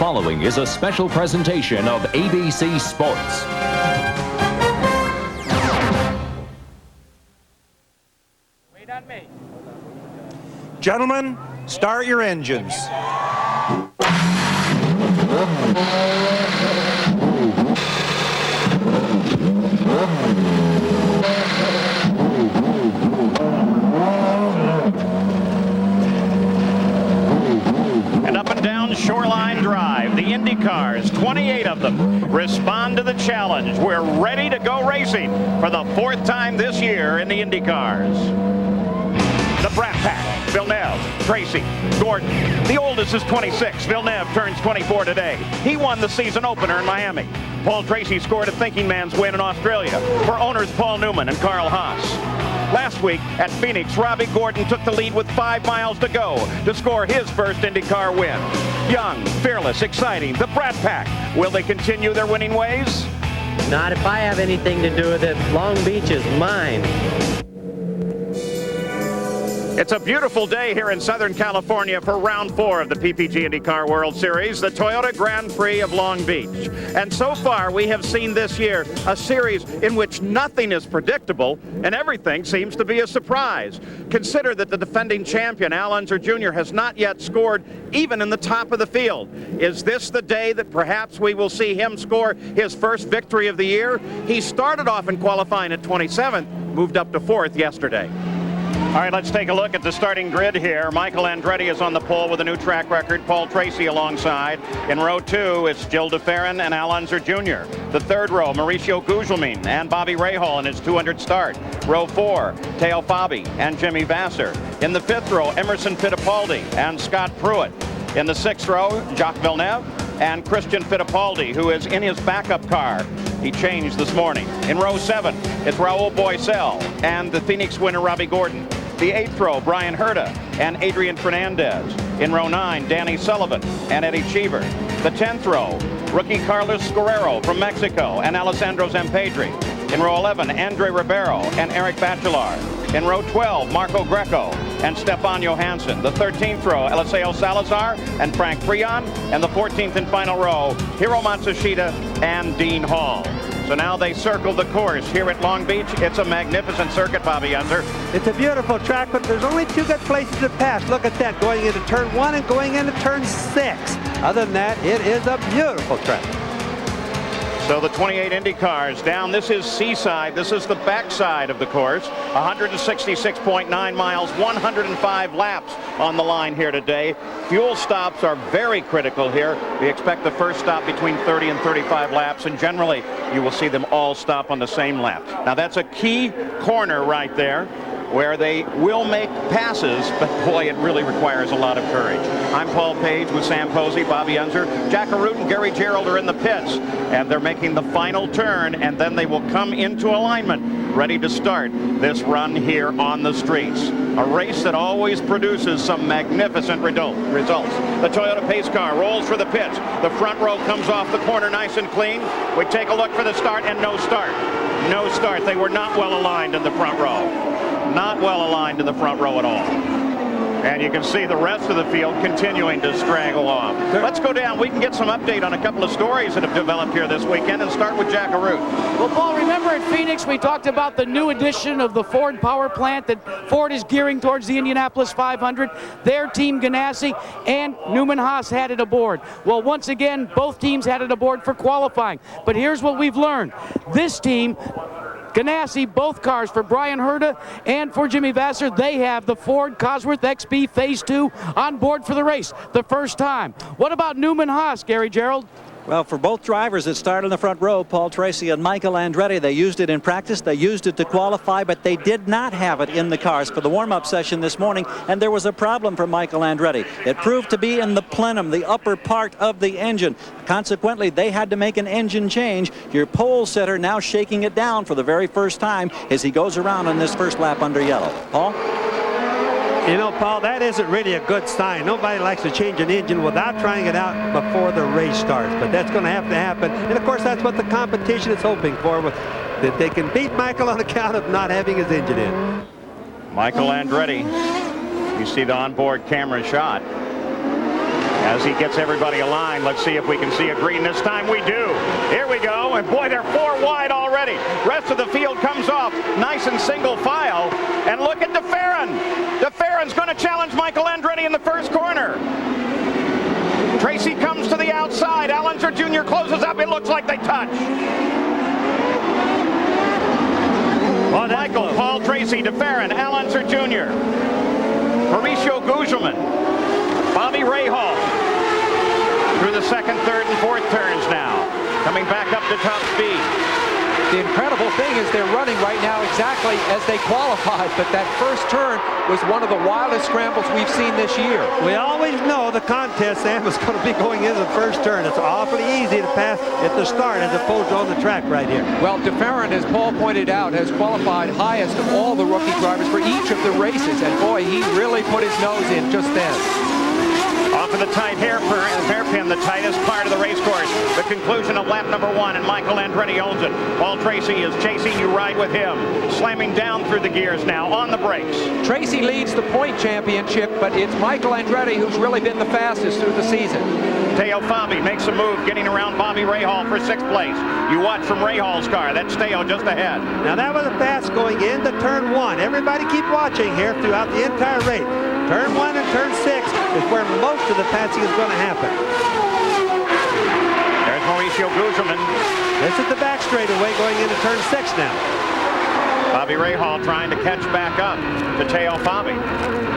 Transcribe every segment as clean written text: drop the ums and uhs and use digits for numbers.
following is a special presentation of ABC Sports. Wait on me. Gentlemen, start your engines. Shoreline Drive, the Indy cars, 28 of them, respond to the challenge. We're ready to go racing for the 4th time this year in the Indy cars. The Brat Pack, Villeneuve, Tracy, Gordon. The oldest is 26. Villeneuve turns 24 today. He won the season opener in Miami. Paul Tracy scored a thinking man's win in Australia for owners Paul Newman and Carl Haas. Last week at Phoenix, Robbie Gordon took the lead with 5 miles to go to score his first IndyCar win. Young, fearless, exciting, the Brat Pack. Will they continue their winning ways? Not if I have anything to do with it. Long Beach is mine. It's a beautiful day here in Southern California for round 4 of the PPG IndyCar World Series, the Toyota Grand Prix of Long Beach. And so far, we have seen this year a series in which nothing is predictable and everything seems to be a surprise. Consider that the defending champion, Al Unser Jr., has not yet scored even in the top of the field. Is this the day that perhaps we will see him score his first victory of the year? He started off in qualifying at 27th, moved up to 4th yesterday. All right, let's take a look at the starting grid here. Michael Andretti is on the pole with a new track record. Paul Tracy alongside. In row 2, it's Gil de Ferran and Al Unser Jr. The 3rd row, Mauricio Gugelmin and Bobby Rahal in his 200 start. Row 4, Teo Fabi and Jimmy Vasser. In the 5th row, Emerson Fittipaldi and Scott Pruitt. In the 6th row, Jacques Villeneuve and Christian Fittipaldi, who is in his backup car. He changed this morning. In row 7, it's Raul Boesel and the Phoenix winner Robbie Gordon. The 8th row, Brian Herta and Adrian Fernandez. In row 9, Danny Sullivan and Eddie Cheever. The 10th row, rookie Carlos Guerrero from Mexico and Alessandro Zampedri. In row 11, Andre Ribeiro and Eric Bachelard. In row 12, Marco Greco and Stefan Johansson. The 13th row, Eliseo Salazar and Frank Freon. And the 14th and final row, Hiro Matsushita and Dean Hall. So now they circle the course here at Long Beach. It's a magnificent circuit, Bobby Unser. It's a beautiful track, but there's only 2 good places to pass. Look at that, going into turn 1 and going into turn 6. Other than that, it is a beautiful track. So the 28 Indy cars down. This is Seaside. This is the backside of the course. 166.9 miles, 105 laps on the line here today. Fuel stops are very critical here. We expect the first stop between 30 and 35 laps, and generally you will see them all stop on the same lap. Now that's a key corner right there where they will make passes, but boy, it really requires a lot of courage. I'm Paul Page with Sam Posey, Bobby Unser. Jack Arute and Gary Gerould are in the pits, and they're making the final turn, and then they will come into alignment, ready to start this run here on the streets. A race that always produces some magnificent results. The Toyota pace car rolls for the pits. The front row comes off the corner nice and clean. We take a look for the start, and no start. No start. They were not well aligned in the front row. Not well aligned in the front row at all. And you can see the rest of the field continuing to straggle off. Let's go down. We can get some update on a couple of stories that have developed here this weekend and start with Jack Arute. Well, Paul, remember at Phoenix we talked about the new addition of the Ford power plant that Ford is gearing towards the Indianapolis 500. Their team Ganassi and Newman Haas had it aboard. Well, once again, both teams had it aboard for qualifying. But here's what we've learned. This team, Ganassi, both cars for Brian Herta and for Jimmy Vasser, they have the Ford Cosworth XB Phase 2 on board for the race the first time. What about Newman Haas, Gary Gerould? Well, for both drivers that start in the front row, Paul Tracy and Michael Andretti, they used it in practice, they used it to qualify, but they did not have it in the cars for the warm-up session this morning, and there was a problem for Michael Andretti. It proved to be in the plenum, the upper part of the engine. Consequently, they had to make an engine change. Your pole sitter now shaking it down for the very first time as he goes around on this first lap under yellow. Paul? You know, Paul, that isn't really a good sign. Nobody likes to change an engine without trying it out before the race starts. But that's going to have to happen. And, of course, that's what the competition is hoping for, that they can beat Michael on account of not having his engine in. Michael Andretti. You see the onboard camera shot. as he gets everybody aligned. Let's see if we can see a green this time. We do. Here we go. And boy, they're 4 wide already. Rest of the field comes off nice and single file. And look at DeFerrin. DeFerrin's going to challenge Michael Andretti in the first corner. Tracy comes to the outside. Al Unser Jr. closes up. It looks like they touch. Michael, Paul Tracy, DeFerrin, Al Unser Jr., Mauricio Gugelmin, Bobby Rahal through the second, third, and fourth turns now. Coming back up to top speed. The incredible thing is they're running right now exactly as they qualified, but that first turn was one of the wildest scrambles we've seen this year. We always know the contest, Sam, is going to be going into the first turn. It's awfully easy to pass at the start as opposed to on the track right here. Well, DeFerrin, as Paul pointed out, has qualified highest of all the rookie drivers for each of the races, and boy, he really put his nose in just then. Off of the tight hairpin, the tightest part of the race course. The conclusion of lap number 1, and Michael Andretti owns it. Paul Tracy is chasing. You ride with him. Slamming down through the gears now on the brakes. Tracy leads the point championship, but it's Michael Andretti who's really been the fastest through the season. Teo Fabi makes a move, getting around Bobby Rahal for 6th place. You watch from Rahal's car. That's Teo just ahead. Now that was a pass going into turn 1. Everybody keep watching here throughout the entire race. Turn 1 and turn 6 is where most of the passing is going to happen. There's Mauricio Gugelmin. This is the back straightaway going into turn 6 now. Bobby Rahal trying to catch back up to Teo Fabi.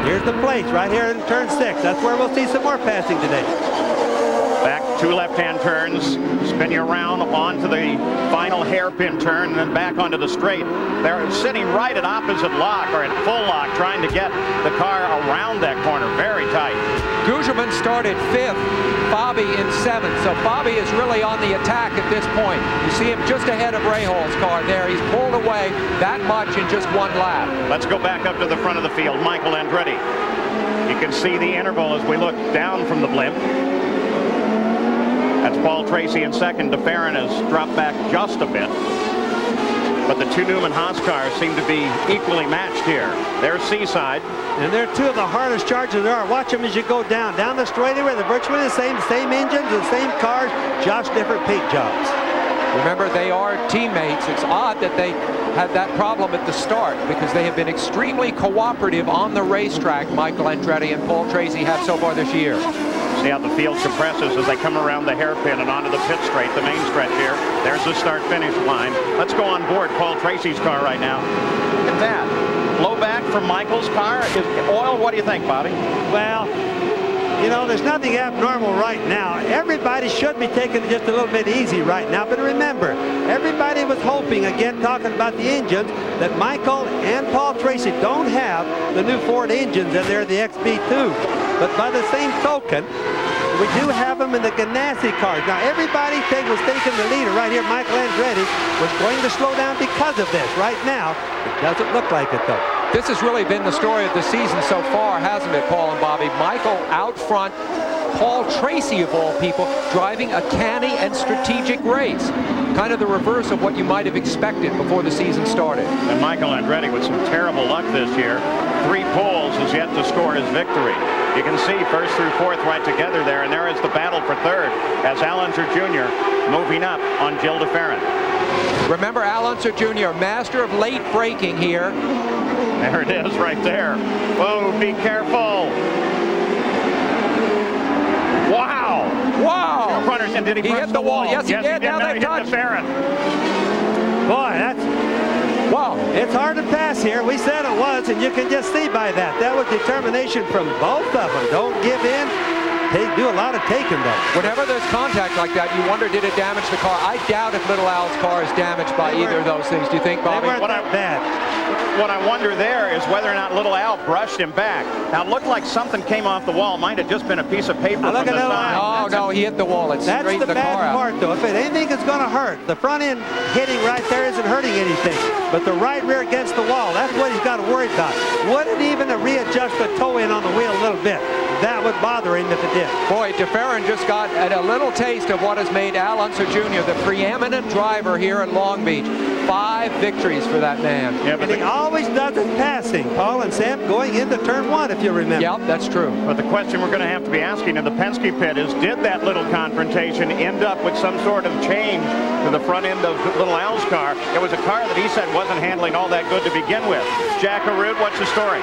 Here's the place right here in turn 6. That's where we'll see some more passing today. Back 2 left-hand turns, spin you around onto the final hairpin turn, and then back onto the straight. They're sitting right at opposite lock, or at full lock, trying to get the car around that corner. Very tight. Gugelmin started 5th, Fabi in 7th, so Fabi is really on the attack at this point. You see him just ahead of Rahal's car there. He's pulled away that much in just 1 lap. Let's go back up to the front of the field. Michael Andretti. You can see the interval as we look down from the blimp. That's Paul Tracy in second. DeFerrin has dropped back just a bit. But the 2 Newman Haas cars seem to be equally matched here. There's Seaside. And they're 2 of the hardest charges there are. Watch them as you go down the straightaway. They're virtually the same engines, the same cars, just different paint jobs. Remember, they are teammates. It's odd that they had that problem at the start because they have been extremely cooperative on the racetrack, Michael Andretti and Paul Tracy have so far this year. See how the field compresses as they come around the hairpin and onto the pit straight, the main stretch here. There's the start-finish line. Let's go on board Paul Tracy's car right now. Look at that. Blowback from Michael's car. Is oil? What do you think, Bobby? Well, you know, there's nothing abnormal right now. Everybody should be taking it just a little bit easy right now. But remember, everybody was hoping, again, talking about the engines, that Michael and Paul Tracy don't have the new Ford engines and they're the XB2. But by the same token, we do have them in the Ganassi cars. Now, everybody was thinking the leader right here, Michael Andretti, was going to slow down because of this. Right now, it doesn't look like it, though. This has really been the story of the season so far, hasn't it, Paul and Bobby? Michael out front, Paul Tracy, of all people, driving a canny and strategic race. Kind of the reverse of what you might have expected before the season started. And Michael Andretti with some terrible luck this year. 3 poles has yet to score his victory. You can see 1st through 4th right together there, and there is the battle for 3rd as Al Unser Jr. moving up on Gil DeFerrin. Remember, Al Unser Jr., master of late braking here. There it is right there. Whoa, be careful. Wow. Wow. Runners, and did he hit the wall? Yes, he did. Now they touched. DeFerrin. Boy, that's... Wow. It's hard to pass here. We said it was, and you can just see by that. That was determination from both of them. Don't give in. They do a lot of taking, though. Whenever there's contact like that, you wonder, did it damage the car? I doubt if Little Al's car is damaged by either of those things. Do you think, Bobby? They weren't that bad. What I wonder there is whether or not Little Al brushed him back. Now, it looked like something came off the wall. Might have just been a piece of paper from the side. Oh, no, he hit the wall. It straightened the car out. That's the bad part, though. If anything is going to hurt, the front end hitting right there isn't hurting anything. But the right rear against the wall, that's what he's got to worry about. Wouldn't even readjust the toe in on the wheel a little bit. That would bother him if it did. Boy, DeFerrin just got a little taste of what has made Al Unser Jr. the preeminent driver here at Long Beach. 5 victories for that man. Yeah, And he always does his passing, Paul and Sam, going into turn 1, if you remember. Yep, that's true. But the question we're going to have to be asking in the Penske pit is, did that little confrontation end up with some sort of change to the front end of Little Al's car? It was a car that he said wasn't handling all that good to begin with. Jack Arute, what's the story?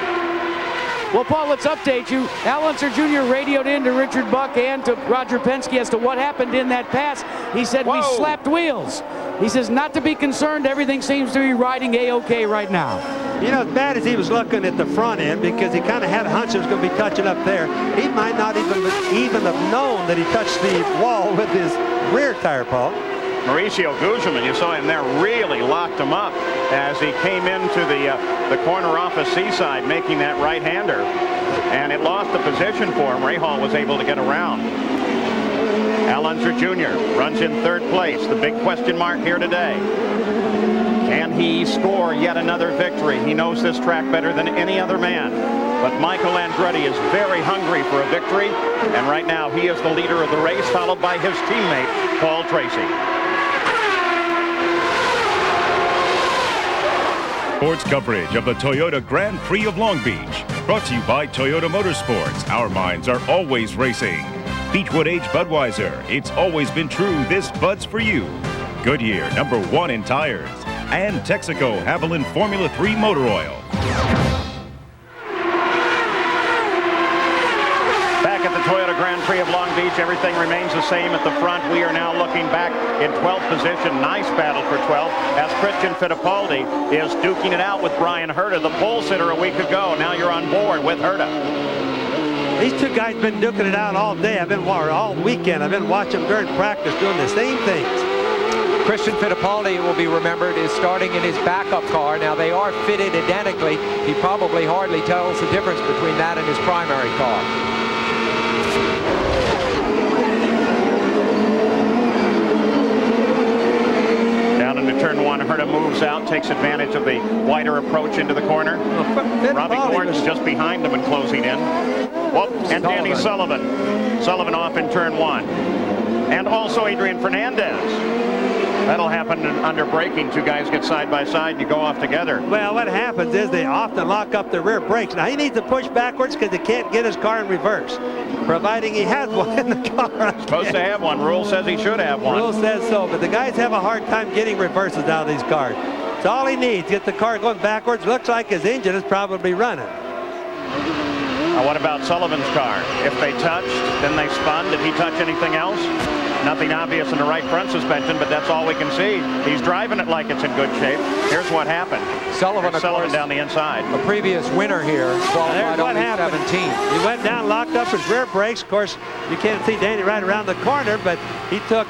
Well, Paul, let's update you. Al Unser Jr. radioed in to Richard Buck and to Roger Penske as to what happened in that pass. He said, we slapped wheels. He says, not to be concerned. Everything seems to be riding A-OK right now. You know, as bad as he was looking at the front end, because he kind of had a hunch it was going to be touching up there, he might not even have known that he touched the wall with his rear tire, Paul. Mauricio Gugelmin, you saw him there, really locked him up as he came into the corner off of Seaside, making that right-hander. And it lost the position for him. Rahal was able to get around. Al Unser Jr. runs in 3rd place. The big question mark here today. Can he score yet another victory? He knows this track better than any other man. But Michael Andretti is very hungry for a victory. And right now he is the leader of the race, followed by his teammate, Paul Tracy. Sports coverage of the Toyota Grand Prix of Long Beach. Brought to you by Toyota Motorsports. Our minds are always racing. Beechwood Age Budweiser. It's always been true. This Bud's for you. Goodyear, #1 in tires. And Texaco Haviland Formula 3 motor oil. Back at the Toyota Grand Prix of Long Beach, everything remains the same at the front. We are now looking back in 12th position. Nice battle for 12th as Christian Fittipaldi is duking it out with Brian Herta, the pole sitter a week ago. Now you're on board with Herta. These two guys been duking it out all day. All weekend. I've been watching them during practice doing the same things. Christian Fittipaldi, it will be remembered, is starting in his backup car. Now, they are fitted identically. He probably hardly tells the difference between that and his primary car. Down into turn 1, Herta moves out, takes advantage of the wider approach into the corner. Robbie Gordon's just behind him and closing in. Whoop, and Danny Sullivan. Sullivan off in turn 1. And also Adrian Fernandez. That'll happen under braking. Two guys get side by side and you go off together. Well, what happens is they often lock up the rear brakes. Now, he needs to push backwards because he can't get his car in reverse, providing he has one in the car. Supposed to have one. Rule says he should have one. Rule says so, but the guys have a hard time getting reverses out of these cars. It's all he needs. Get the car going backwards. Looks like his engine is probably running. Now, what about Sullivan's car? If they touched, then they spun. Did he touch anything else? Nothing obvious in the right front suspension, but that's all we can see. He's driving it like it's in good shape. Here's what happened. Sullivan down the inside. A previous winner here, qualified only 17th. He went down, locked up his rear brakes. Of course, you can't see Danny right around the corner, but he took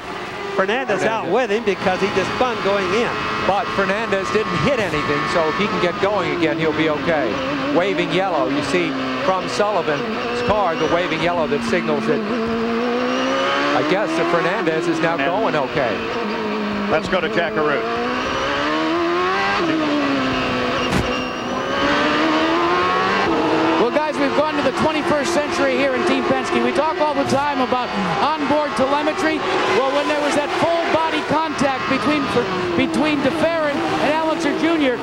Fernandez out with him because he just spun going in. But Fernandez didn't hit anything, so if he can get going again, he'll be okay. Waving yellow. You see from Sullivan's car the waving yellow that signals that I guess that Fernandez is now going okay. Let's go to Jack Arute. Well, guys, we've gone to the 21st century here in Team Penske. We talk all the time about onboard telemetry. Well, when there was that full body contact between DeFerrin and Al Unser Jr.,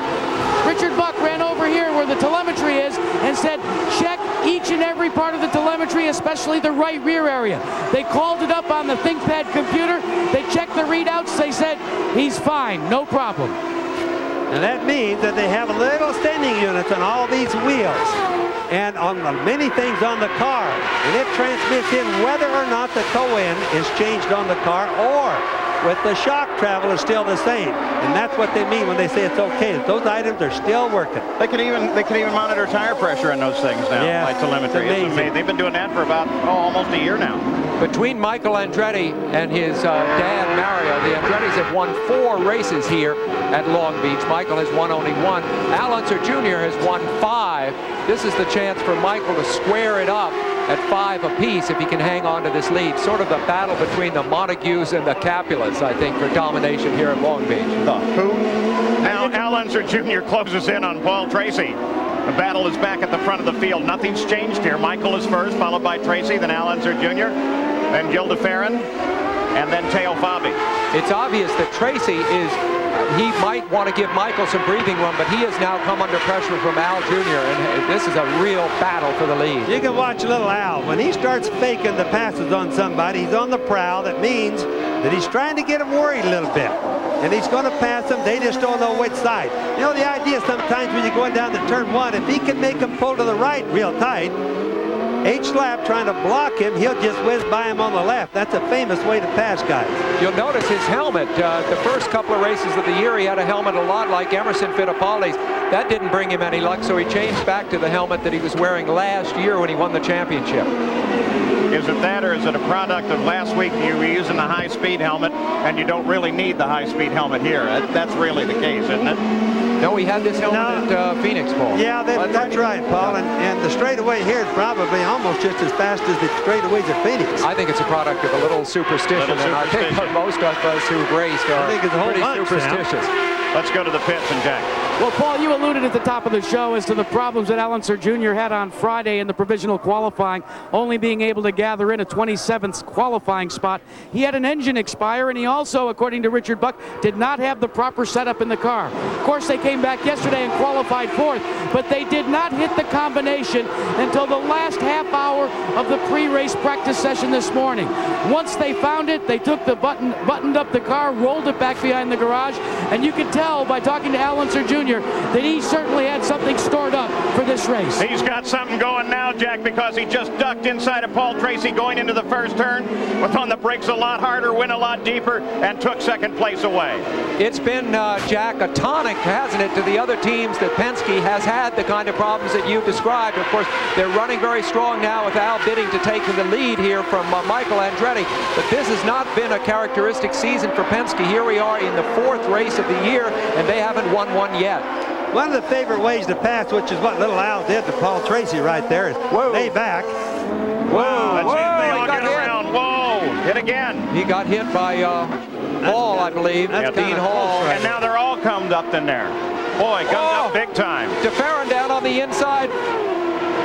Richard Buck ran over here where the telemetry is and said, check each and every part of the telemetry, especially the right rear area. They called it up on the ThinkPad computer. They checked the readouts. They said, he's fine, no problem. And that means that they have little standing units on all these wheels and on many things on the car. And it transmits in whether or not the toe-end is changed on the car or with the shock travel is still the same. And that's what they mean when they say it's okay. Those items are still working. They can even monitor tire pressure on those things now by telemetry. It's amazing. They've been doing that for about almost a year now. Between Michael Andretti and his dad Mario, the Andrettis have won 4 races here at Long Beach. Michael has won only 1. Al Unser Jr. has won 5. This is the chance for Michael to square it up at 5 apiece if he can hang on to this lead. Sort of the battle between the Montagues and the Capulets, I think, for domination here at Long Beach. Now Al Unser Jr. closes in on Paul Tracy. The battle is back at the front of the field. Nothing's changed here. Michael is first, followed by Tracy, then Al Unser Jr., then Gil DeFerrin, and then Teo Fabi. It's obvious that Tracy is he might want to give Michael some breathing room, but he has now come under pressure from Al Jr., and this is a real battle for the lead. You can watch little Al. When he starts faking the passes on somebody, he's on the prowl. That means that he's trying to get him worried a little bit. And he's going to pass them. They just don't know which side. You know, the idea sometimes when you're going down to turn one, if he can make them pull to the right real tight, each lap trying to block him, he'll just whiz by him on the left. That's a famous way to pass, guys. You'll notice his helmet. The first couple of races of the year, he had a helmet a lot like Emerson Fittipaldi's. That didn't bring him any luck, so he changed back to the helmet that he was wearing last year when he won the championship. Is it that, or is it a product of last week you were using the high-speed helmet, and you don't really need the high-speed helmet here? That's really the case, isn't it? No, he had this helmet at Phoenix, Paul. Yeah, that's right, Paul. And the straightaway here is probably almost just as fast as the straightaways at Phoenix. I think it's a product of a little superstition, and I think most of us who've raced are pretty superstitious. Let's go to the pits and Jack. Well, Paul, you alluded at the top of the show as to the problems that Al Unser Jr. had on Friday in the provisional qualifying, only being able to gather in a 27th qualifying spot. He had an engine expire, and he also, according to Richard Buck, did not have the proper setup in the car. Of course, they came back yesterday and qualified fourth, but they did not hit the combination until the last half hour of the pre-race practice session this morning. Once they found it, they took the buttoned up the car, rolled it back behind the garage, and you could tell by talking to Al Unser Jr. that he certainly had something stored up for this race. He's got something going now, Jack, because he just ducked inside of Paul Tracy going into the first turn, was on the brakes a lot harder, went a lot deeper, and took second place away. It's been, Jack, a tonic, hasn't it, to the other teams that Penske has had the kind of problems that you've described. Of course, they're running very strong now with Al bidding to take the lead here from Michael Andretti. But this has not been a characteristic season for Penske. Here we are in the fourth race of the year, and they haven't won one yet. One of the favorite ways to pass, which is what little Al did to Paul Tracy right there, is lay back. Whoa, let's see if they all get around. Whoa, hit again. He got hit by Hall, I believe. Dean Hall. And now they're all combed up in there. Boy, guns up big time. DeFerrin down on the inside.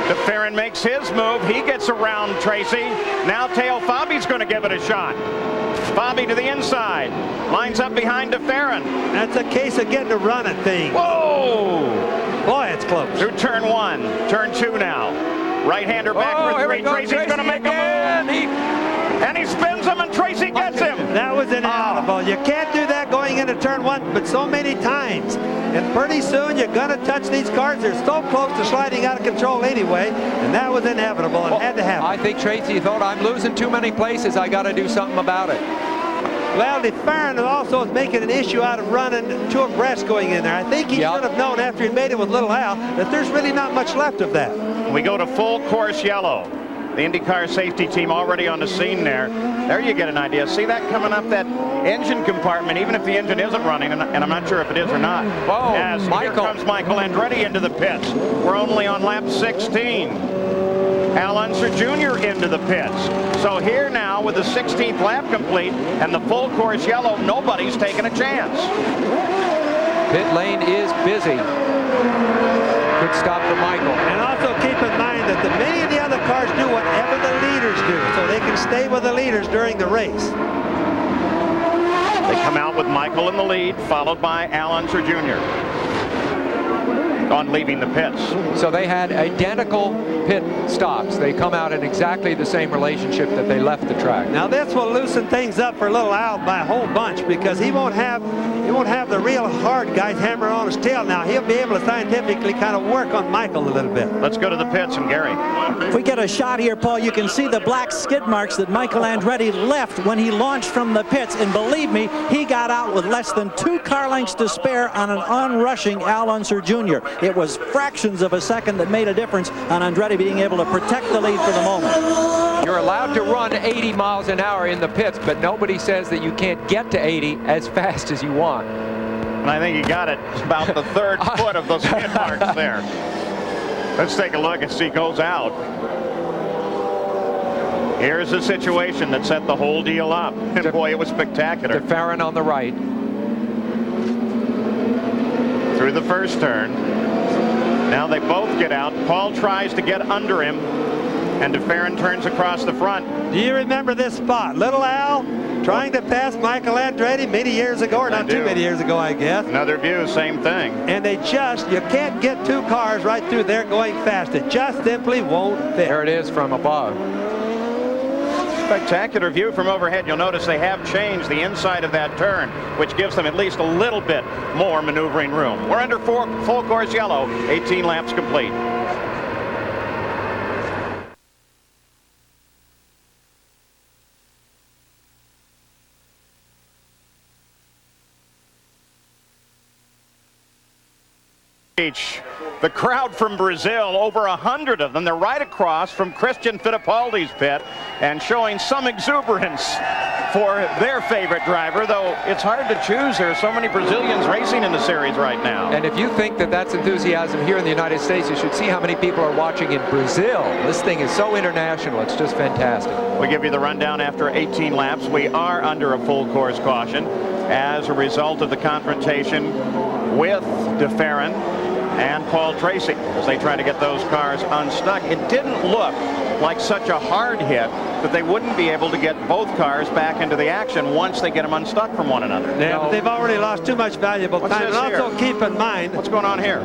DeFerrin makes his move. He gets around Tracy. Now Teo Fabi's going to give it a shot. Fabi to the inside. Lines up behind DeFerrin. That's a case of getting a run at things. Whoa! Boy, it's close. Through turn one. Turn two now. Right-hander back for three. Tracy's going to make a move. And he spins him, and Tracy gets him. That was inevitable. You can't do that going into turn one, but so many times. And pretty soon you're going to touch these cars. They're so close to sliding out of control anyway, and that was inevitable and had to happen. I think Tracy thought, I'm losing too many places. I got to do something about it. Well, DeFerrin also is making an issue out of running two abreast going in there. I think he should have known after he made it with little Al that there's really not much left of that. We go to full course yellow. The IndyCar safety team already on the scene there. There you get an idea. See that coming up that engine compartment, even if the engine isn't running, and I'm not sure if it is or not. Oh, as here comes Michael Andretti into the pits. We're only on lap 16. Al Unser Jr. into the pits. So here now with the 16th lap complete and the full course yellow, nobody's taking a chance. Pit lane is busy. Good stop for Michael. And also keep in mind that many of the other cars do whatever the leaders do, so they can stay with the leaders during the race. They come out with Michael in the lead, followed by Al Unser Jr. on leaving the pits. So they had identical pit stops. They come out in exactly the same relationship that they left the track. Now this will loosen things up for little Al by a whole bunch, because he won't have the real hard guys hammer on his tail now. He'll be able to scientifically kind of work on Michael a little bit. Let's go to the pits and Gary. If we get a shot here, Paul, you can see the black skid marks that Michael Andretti left when he launched from the pits. And believe me, he got out with less than 2 car lengths to spare on an unrushing Al Unser Jr. It was fractions of a second that made a difference on Andretti being able to protect the lead for the moment. You're allowed to run 80 miles an hour in the pits, but nobody says that you can't get to 80 as fast as you want. And I think you got it about the third foot of those skid marks there. Let's take a look as he goes out. Here's the situation that set the whole deal up. And boy, it was spectacular. DeFerrin on the right. Through the first turn. Now they both get out. Paul tries to get under him. And DeFerrin turns across the front. Do you remember this spot? Little Al trying to pass Michael Andretti many years ago, or not too many years ago, I guess. Another view, same thing. And you can't get two cars right through there going fast. It just simply won't fit. There it is from above. Spectacular view from overhead. You'll notice they have changed the inside of that turn, which gives them at least a little bit more maneuvering room. We're under full course yellow, 18 laps complete. The crowd from Brazil, over 100 of them, they're right across from Christian Fittipaldi's pit and showing some exuberance for their favorite driver, though it's hard to choose. There are so many Brazilians racing in the series right now. And if you think that that's enthusiasm here in the United States, you should see how many people are watching in Brazil. This thing is so international. It's just fantastic. We give you the rundown after 18 laps. We are under a full course caution as a result of the confrontation with DeFerrin and Paul Tracy as they try to get those cars unstuck. It didn't look like such a hard hit that they wouldn't be able to get both cars back into the action once they get them unstuck from one another. Yeah, but they've already lost too much valuable time. And also keep in mind, what's going on here?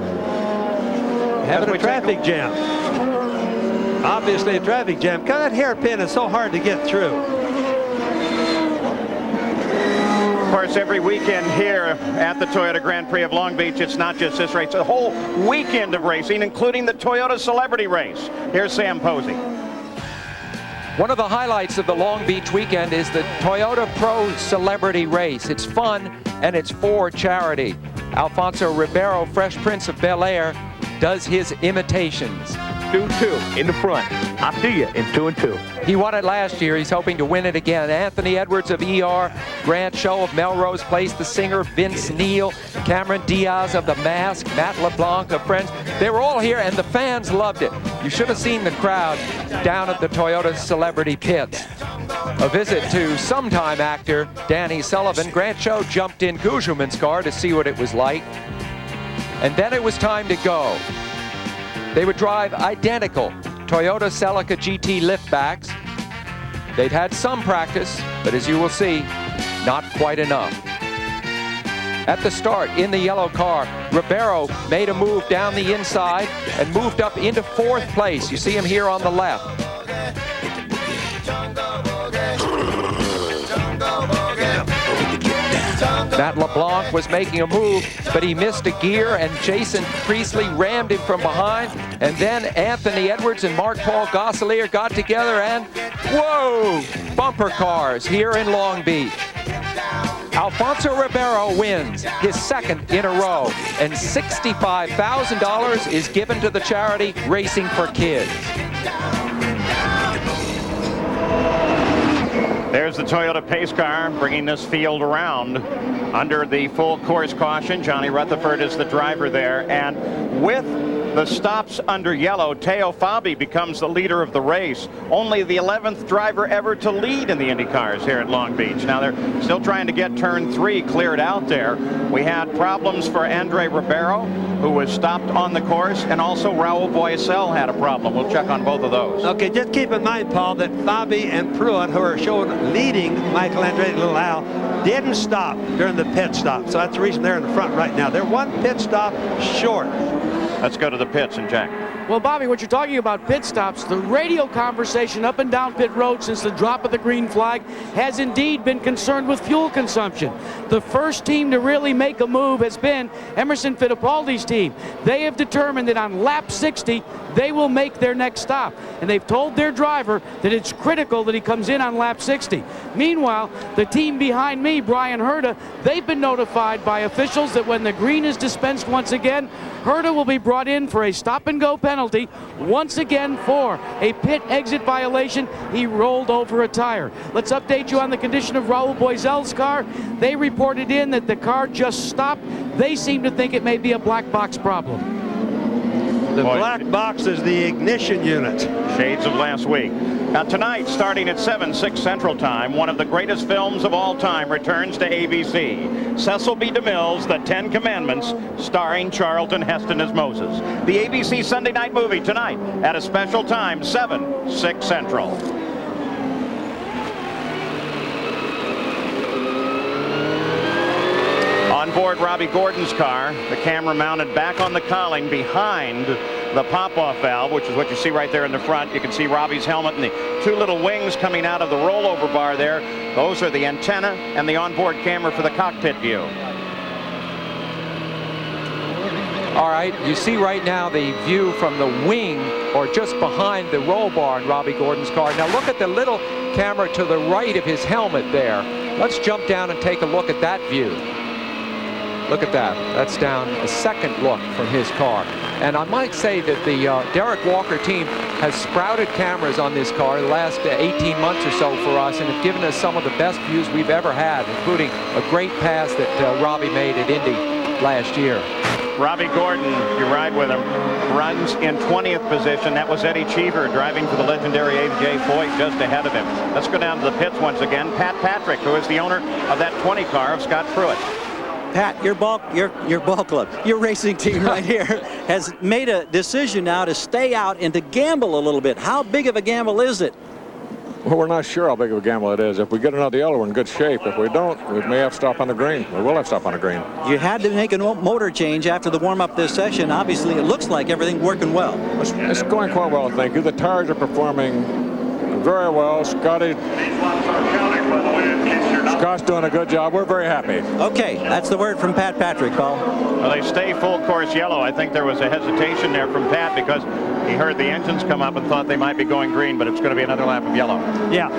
Having a traffic jam. Obviously a traffic jam. Because that hairpin is so hard to get through. Of course, every weekend here at the Toyota Grand Prix of Long Beach, it's not just this race, it's a whole weekend of racing, including the Toyota Celebrity Race. Here's Sam Posey. One of the highlights of the Long Beach weekend is the Toyota Pro Celebrity Race. It's fun and it's for charity. Alfonso Ribeiro, Fresh Prince of Bel-Air, does his imitations. 2-2 in the front. I see you in 2 and 2. He won it last year. He's hoping to win it again. Anthony Edwards of ER, Grant Show of Melrose Place, the singer Vince Neil, Cameron Diaz of The Mask, Matt LeBlanc of Friends. They were all here and the fans loved it. You should have seen the crowd down at the Toyota Celebrity Pits. A visit to sometime actor Danny Sullivan. Grant Show jumped in Gugelman's car to see what it was like. And then it was time to go. They would drive identical Toyota Celica GT liftbacks. They'd had some practice, but as you will see, not quite enough. At the start, in the yellow car, Ribeiro made a move down the inside and moved up into 4th place. You see him here on the left. Matt LeBlanc was making a move, but he missed a gear, and Jason Priestley rammed him from behind. And then Anthony Edwards and Marc-Paul Gosselaar got together and, whoa, bumper cars here in Long Beach. Alfonso Ribeiro wins his 2nd in a row, and $65,000 is given to the charity Racing for Kids. There's the Toyota pace car bringing this field around under the full course caution. Johnny Rutherford is the driver there, and with the stops under yellow, Teo Fabi becomes the leader of the race. Only the 11th driver ever to lead in the Indy cars here at Long Beach. Now they're still trying to get turn 3 cleared out there. We had problems for Andre Ribeiro, who was stopped on the course, and also Raul Boesel had a problem. We'll check on both of those. Okay, just keep in mind, Paul, that Fabi and Pruitt, who are shown leading Michael Andretti and Little Al, didn't stop during the pit stop. So that's the reason they're in the front right now. They're 1 pit stop short. Let's go to the pits and Jack. Well, Bobby, what you're talking about pit stops, the radio conversation up and down pit road since the drop of the green flag has indeed been concerned with fuel consumption. The first team to really make a move has been Emerson Fittipaldi's team. They have determined that on lap 60, they will make their next stop. And they've told their driver that it's critical that he comes in on lap 60. Meanwhile, the team behind me, Bryan Herta, they've been notified by officials that when the green is dispensed once again, Herta will be brought in for a stop-and-go penalty once again for a pit exit violation. He rolled over a tire. Let's update you on the condition of Raul Boesel's car. They reported in that the car just stopped. They seem to think it may be a black box problem. The black box is the ignition unit. Shades of last week. Now tonight, starting at 7, 6 Central Time, one of the greatest films of all time returns to ABC. Cecil B. DeMille's The Ten Commandments, starring Charlton Heston as Moses. The ABC Sunday night movie tonight at a special time, 7, 6 Central. On board Robbie Gordon's car, the camera mounted back on the cowling behind the pop-off valve, which is what you see right there in the front. You can see Robbie's helmet and the two little wings coming out of the rollover bar there. Those are the antenna and the onboard camera for the cockpit view. All right, you see right now the view from the wing or just behind the roll bar in Robbie Gordon's car. Now look at the little camera to the right of his helmet there. Let's jump down and take a look at that view. Look at that. That's down a second look from his car. And I might say that the Derek Walker team has sprouted cameras on this car the last 18 months or so for us and have given us some of the best views we've ever had, including a great pass that Robbie made at Indy last year. Robbie Gordon, you ride with him, runs in 20th position. That was Eddie Cheever driving for the legendary A.J. Foyt just ahead of him. Let's go down to the pits once again. Pat Patrick, who is the owner of that 20 car of Scott Pruitt. Pat, your ball club, your racing team right here has made a decision now to stay out and to gamble a little bit. How big of a gamble is it? Well, we're not sure how big of a gamble it is. If we get another yellow, we're in good shape. If we don't, we may have to stop on the green. We will have to stop on the green. You had to make a motor change after the warm-up this session. Obviously, it looks like everything's working well. It's going quite well, thank you. The tires are performing very well. Scott's doing a good job. We're very happy. Okay, that's the word from Pat Patrick, Paul. Well, they stay full course yellow. I think there was a hesitation there from Pat because he heard the engines come up and thought they might be going green, but it's going to be another lap of yellow. Yeah,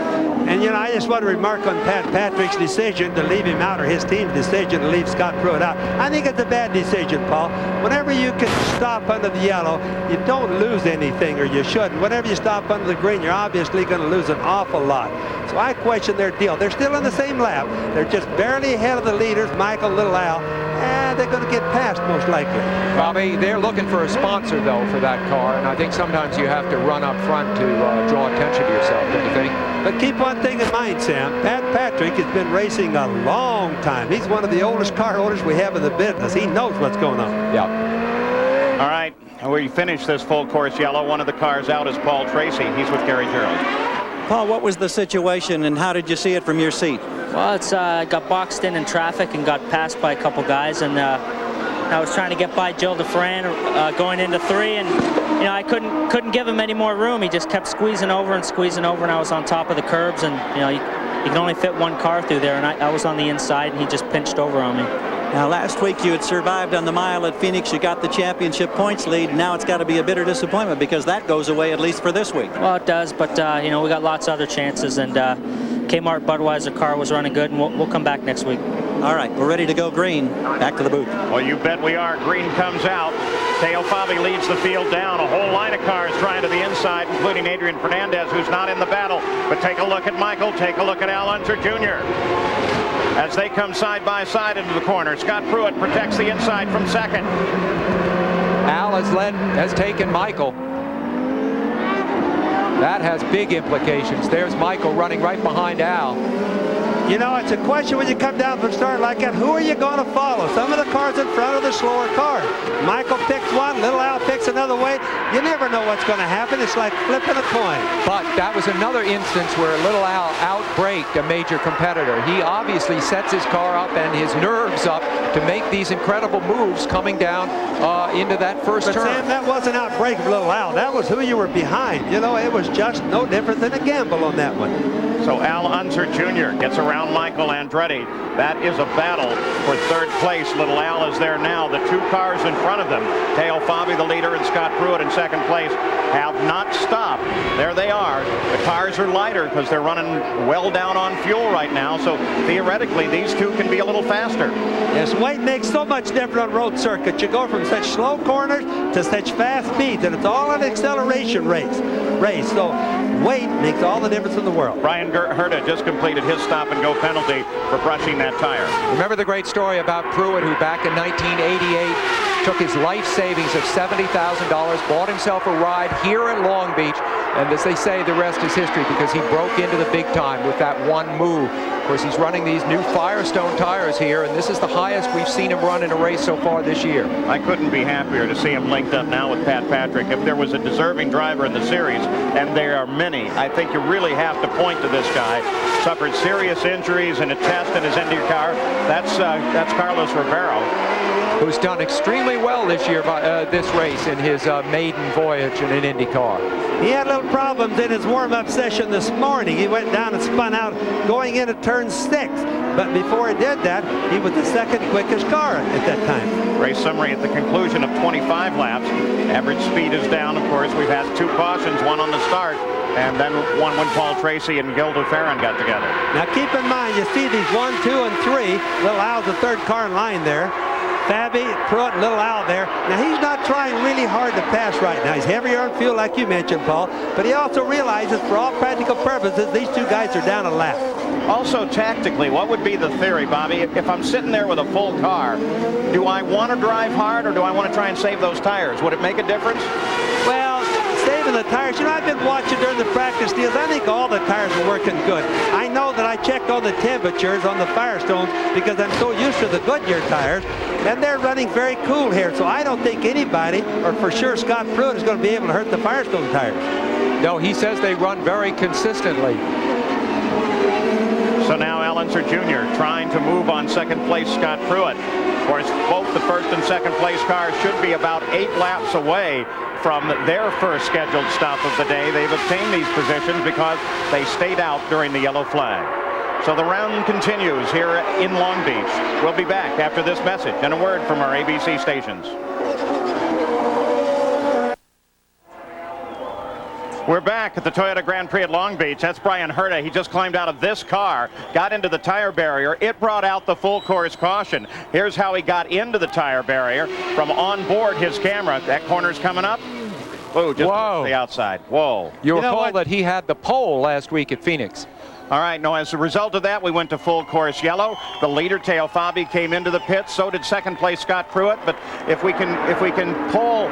and you know, I just want to remark on Pat Patrick's decision to leave him out, or his team's decision to leave Scott Pruitt out. I think it's a bad decision, Paul. Whenever you can stop under the yellow, you don't lose anything, or you shouldn't. Whenever you stop under the green, you're obviously going to lose an awful lot. So I question their deal. They're still in the same lap. They're just barely ahead of the leaders, Michael, Little Al, and they're going to get past most likely. Bobby, they're looking for a sponsor, though, for that car, and I think sometimes you have to run up front to draw attention to yourself, don't you think? But keep one thing in mind, Sam. Pat Patrick has been racing a long time. He's one of the oldest car owners we have in the business. He knows what's going on. Yeah. All right, we finish this full course yellow. One of the cars out is Paul Tracy. He's with Gary Gerald. Paul, what was the situation and how did you see it from your seat? Well, it's got boxed in traffic and got passed by a couple guys, and I was trying to get by Joe DeFran going into 3, and you know I couldn't give him any more room. He just kept squeezing over, and I was on top of the curbs, and you know you can only fit one car through there, and I was on the inside, and he just pinched over on me. Now, last week you had survived on the mile at Phoenix. You got the championship points lead. Now it's got to be a bitter disappointment because that goes away at least for this week. Well, it does, but you know we got lots of other chances, and Kmart Budweiser car was running good, and we'll come back next week. All right, we're ready to go green. Back to the booth. Well, you bet we are. Green comes out. Teo Fabi leads the field down. A whole line of cars trying to the inside, including Adrian Fernandez, who's not in the battle. But take a look at Michael. Take a look at Al Unser Jr. as they come side by side into the corner. Scott Pruitt protects the inside from second. Al has taken Michael. That has big implications. There's Michael running right behind Al. You know, it's a question when you come down from start like that, who are you going to follow? Some of the cars in front of the slower cars. Michael picks one, Little Al picks another way. You never know what's going to happen. It's like flipping a coin. But that was another instance where Little Al outbraked a major competitor. He obviously sets his car up and his nerves up to make these incredible moves coming down into that first turn. But Sam, that wasn't outbreak of Little Al. That was who you were behind. You know, it was just no different than a gamble on that one. So Al Unser Jr. gets around Michael Andretti. That is a battle for third place. Little Al is there now. The two cars in front of them, Teo Fabi, the leader, and Scott Pruitt in second place, have not stopped. There they are. The cars are lighter because they're running well down on fuel right now. So theoretically, these two can be a little faster. Yes, weight makes so much difference on road circuits. You go from such slow corners to such fast speeds, and it's all an acceleration race. So weight makes all the difference in the world. Brian Herta just completed his stop-and-go penalty for brushing that tire. Remember the great story about Pruitt, who back in 1988 took his life savings of $70,000, bought himself a ride here in Long Beach, and as they say, the rest is history because he broke into the big time with that one move. Of course, he's running these new Firestone tires here, and this is the highest we've seen him run in a race so far this year. I couldn't be happier to see him linked up now with Pat Patrick. If there was a deserving driver in the series, and there are many, I think you really have to point to this guy. Suffered serious injuries in a test in his Indy car. That's Carlos Ribeiro, who's done extremely well this year, this race in his maiden voyage in an Indy car. He had little problems in his warm-up session this morning. He went down and spun out going into turn 6. But before he did that, he was the second quickest car at that time. Race summary at the conclusion of 25 laps. Average speed is down, of course. We've had 2 cautions, one on the start, and then one when Paul Tracy and Gil DeFerrin got together. Now keep in mind, you see these 1, 2, and 3. Little Al's the third car in line there. Fabi, Pruitt, and Little Al there. Now he's not trying really hard to pass right now. He's heavier on fuel like you mentioned, Paul, but he also realizes for all practical purposes these 2 guys are down a lap. Also tactically, what would be the theory, Bobby? If I'm sitting there with a full car, do I want to drive hard or do I want to try and save those tires? Would it make a difference? Well, saving the tires, you know, I've been watching during the practice deals. I think all the tires are working good. I know that I checked all the temperatures on the Firestones because I'm so used to the Goodyear tires, and they're running very cool here. So I don't think anybody, or for sure Scott Pruitt, is going to be able to hurt the Firestone tires. No, he says they run very consistently. So now Al Unser Jr. trying to move on second place Scott Pruitt. Of course, both the first and second place cars should be about 8 laps away from their first scheduled stop of the day. They've obtained these positions because they stayed out during the yellow flag. So the round continues here in Long Beach. We'll be back after this message and a word from our ABC stations. We're back at the Toyota Grand Prix at Long Beach. That's Brian Herta. He just climbed out of this car, got into the tire barrier. It brought out the full course caution. Here's how he got into the tire barrier from on board his camera. That corner's coming up. Oh, just to the outside. Whoa. You recall that he had the pole last week at Phoenix. All right, no, as a result of that, we went to full course yellow. The leader, Teo Fabi, came into the pits. So did second place Scott Pruitt. But if we can pull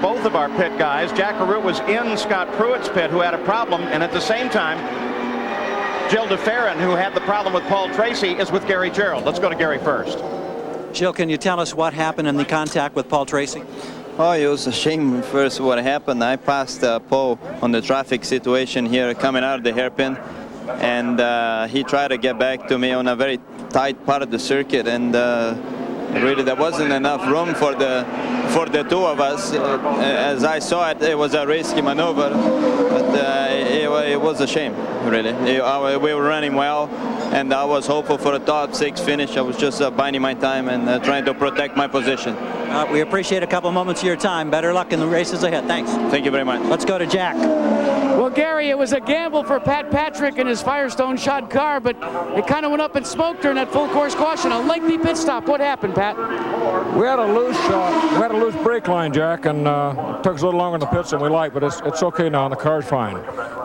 both of our pit guys, Jack Arute was in Scott Pruitt's pit, who had a problem, and at the same time, Gil DeFerrin, who had the problem with Paul Tracy, is with Gary Gerould. Let's go to Gary first. Gil, can you tell us what happened in the contact with Paul Tracy? Oh, it was a shame first what happened. I passed Paul on the traffic situation here coming out of the hairpin, and he tried to get back to me on a very tight part of the circuit, and really there wasn't enough room for the 2 of us. As I saw it, it was a risky maneuver, but it was a shame, really. We were running well, and I was hopeful for a top 6 finish. I was just biding my time and trying to protect my position. We appreciate a couple moments of your time. Better luck in the races ahead. Thanks. Thank you very much. Let's go to Jack. Well, Gary, it was a gamble for Pat Patrick and his Firestone shod car, but it kind of went up in smoke during that full course caution. A lengthy pit stop. What happened, Pat? We had a loose brake line, Jack, and it took us a little longer in the pits than we liked, but it's okay now, and the car's fine.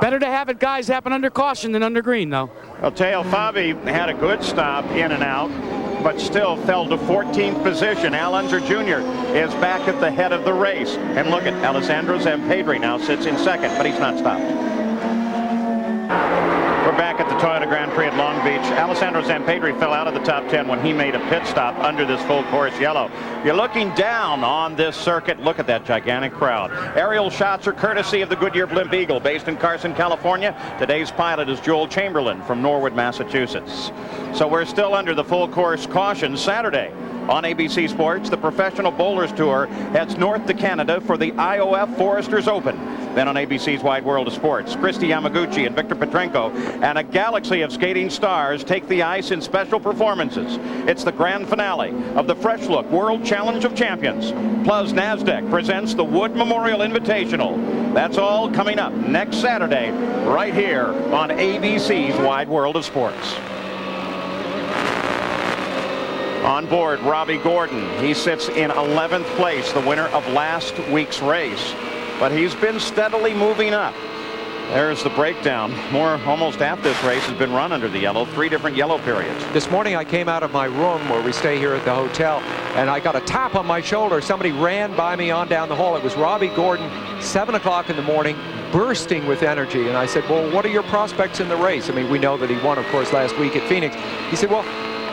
Better to have it, guys, happen under caution than under green, though. Well, Teo Fabi had a good stop in and out, but still fell to 14th position. Al Unser Jr. is back at the head of the race. And look at Alessandro Zampedri now sits in second, but he's not stopped. We're back at the Toyota Grand Prix at Long Beach. Alessandro Zampedri fell out of the top 10 when he made a pit stop under this full course yellow. You're looking down on this circuit. Look at that gigantic crowd. Aerial shots are courtesy of the Goodyear Blimp Eagle, based in Carson, California. Today's pilot is Joel Chamberlain from Norwood, Massachusetts. So we're still under the full course caution. Saturday on ABC Sports, the Professional Bowlers Tour heads north to Canada for the IOF Foresters Open. Then on ABC's Wide World of Sports, Christy Yamaguchi and Victor Petrenko and a galaxy of skating stars take the ice in special performances. It's the grand finale of the Fresh Look World Challenge of Champions. Plus, NASDAQ presents the Wood Memorial Invitational. That's all coming up next Saturday right here on ABC's Wide World of Sports. On board, Robbie Gordon. He sits in 11th place, the winner of last week's race. But he's been steadily moving up. There's the breakdown. Almost half this race has been run under the yellow. 3 different yellow periods. This morning I came out of my room where we stay here at the hotel, and I got a tap on my shoulder. Somebody ran by me on down the hall. It was Robbie Gordon, 7 o'clock in the morning, bursting with energy. And I said, well, what are your prospects in the race? I mean, we know that he won, of course, last week at Phoenix. He said, well,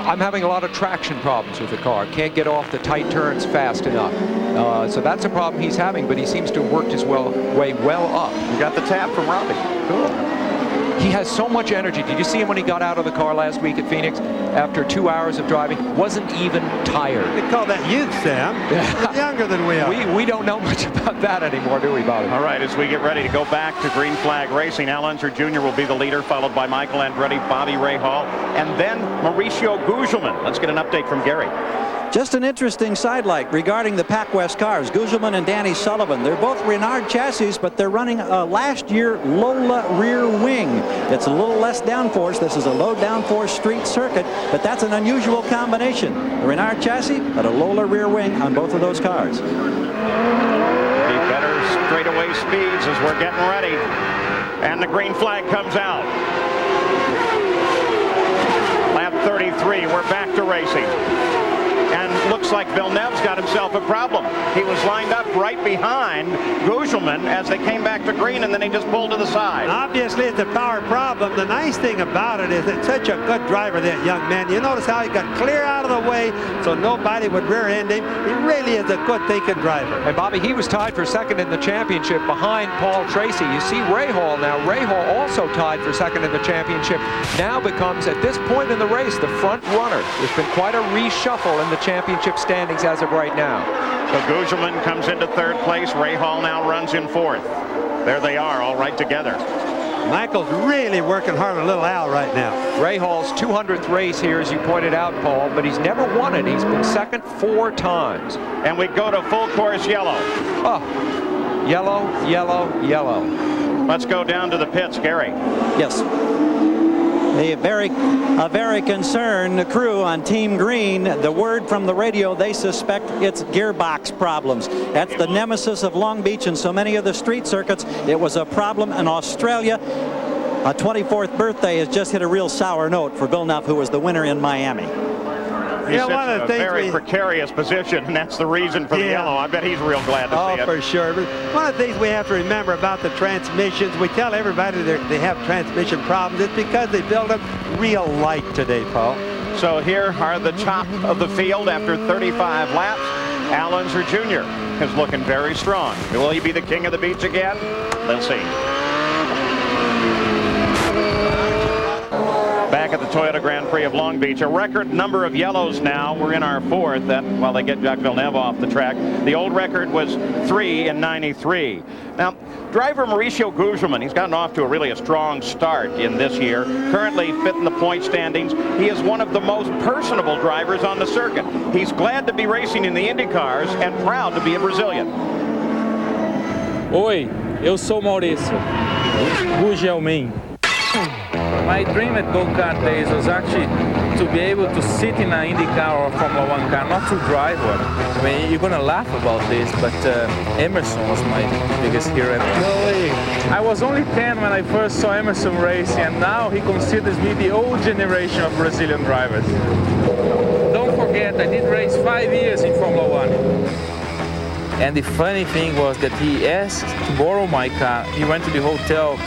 I'm having a lot of traction problems with the car. Can't get off the tight turns fast enough. So that's a problem he's having, but he seems to have worked his way well up. You got the tap from Robbie. Cool. He has so much energy. Did you see him when he got out of the car last week at Phoenix after 2 hours of driving? Wasn't even tired. They call that youth, Sam. He's younger than we are. We don't know much about that anymore, do we, Bobby? All right, as we get ready to go back to green flag racing, Al Unser Jr. will be the leader, followed by Michael Andretti, Bobby Rahal, and then Mauricio Gugelmin. Let's get an update from Gary. Just an interesting sidelight regarding the PacWest cars. Gugelmin and Danny Sullivan. They're both Renard chassis, but they're running a last year Lola rear wing. It's a little less downforce. This is a low downforce street circuit, but that's an unusual combination. The Renard chassis, but a Lola rear wing on both of those cars. The better straightaway speeds as we're getting ready. And the green flag comes out. Lap 33, we're back to racing. And looks like Villeneuve's got himself a problem. He was lined up right behind Gugelmin as they came back to green, and then he just pulled to the side. Obviously, it's a power problem. The nice thing about it is it's such a good driver, that young man. You notice how he got clear out of the way so nobody would rear-end him. He really is a good-thinking driver. And Bobby, he was tied for second in the championship behind Paul Tracy. You see Rahal now. Rahal also tied for second in the championship. Now becomes, at this point in the race, the front runner. There's been quite a reshuffle in the championship standings as of right now. So Gugelmin comes into 3rd place. Rahal now runs in 4th. There they are, all right together. Michael's really working hard on little Al right now. Rahal's 200th race here, as you pointed out, Paul, but he's never won it. He's been second 4 times. And we go to full course yellow. Oh, yellow, yellow, yellow. Let's go down to the pits, Gary. Yes. A very concerned crew on Team Green. The word from the radio, they suspect it's gearbox problems. That's the nemesis of Long Beach and so many of the street circuits. It was a problem in Australia. A 24th birthday has just hit a real sour note for Villeneuve, who was the winner in Miami. He sits in a very precarious position, and that's the reason for the yellow. I bet he's real glad to see it. Oh, for sure. But one of the things we have to remember about the transmissions, we tell everybody they have transmission problems. It's because they build them real light today, Paul. So here are the top of the field after 35 laps. Al Unser Jr. is looking very strong. Will he be the king of the beach again? They'll see. Back at the Toyota Grand Prix of Long Beach, a record number of yellows now. We're in our 4th, and while they get Jacques Villeneuve off the track. The old record was 3 in '93. Now, driver Mauricio Gugelmin, he's gotten off to a really strong start in this year. Currently 5th in the point standings. He is one of the most personable drivers on the circuit. He's glad to be racing in the Indy cars and proud to be a Brazilian. Oi, eu sou Maurício Gugelmin. My dream at go-kart days was actually to be able to sit in an Indy car or Formula 1 car, not to drive one. I mean, you're gonna laugh about this, but Emerson was my biggest hero. I was only 10 when I first saw Emerson racing, and now he considers me the old generation of Brazilian drivers. Don't forget, I did race 5 years in Formula 1. And the funny thing was that he asked to borrow my car. He went to the hotel.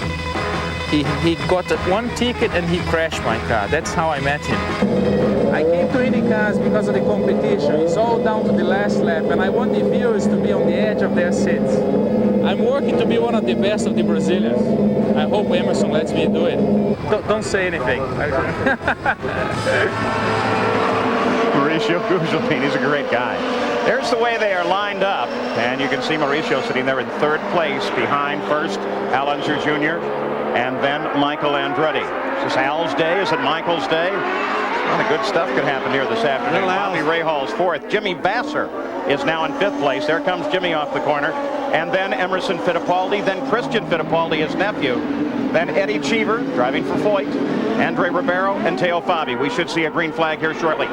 He got one ticket and he crashed my car. That's how I met him. I came to Indy cars because of the competition. It's all down to the last lap, and I want the viewers to be on the edge of their seats. I'm working to be one of the best of the Brazilians. I hope Emerson lets me do it. Don't say anything. Mauricio Gugelmin, he's a great guy. There's the way they are lined up, and you can see Mauricio sitting there in 3rd place behind first Al Unser Jr. and then Michael Andretti. Is this Al's day? Is it Michael's day? A lot of good stuff could happen here this afternoon. Bobby Rahal's 4th. Jimmy Vasser is now in 5th place. There comes Jimmy off the corner. And then Emerson Fittipaldi, then Christian Fittipaldi, his nephew. Then Eddie Cheever, driving for Foyt, Andre Ribeiro, and Teo Fabi. We should see a green flag here shortly.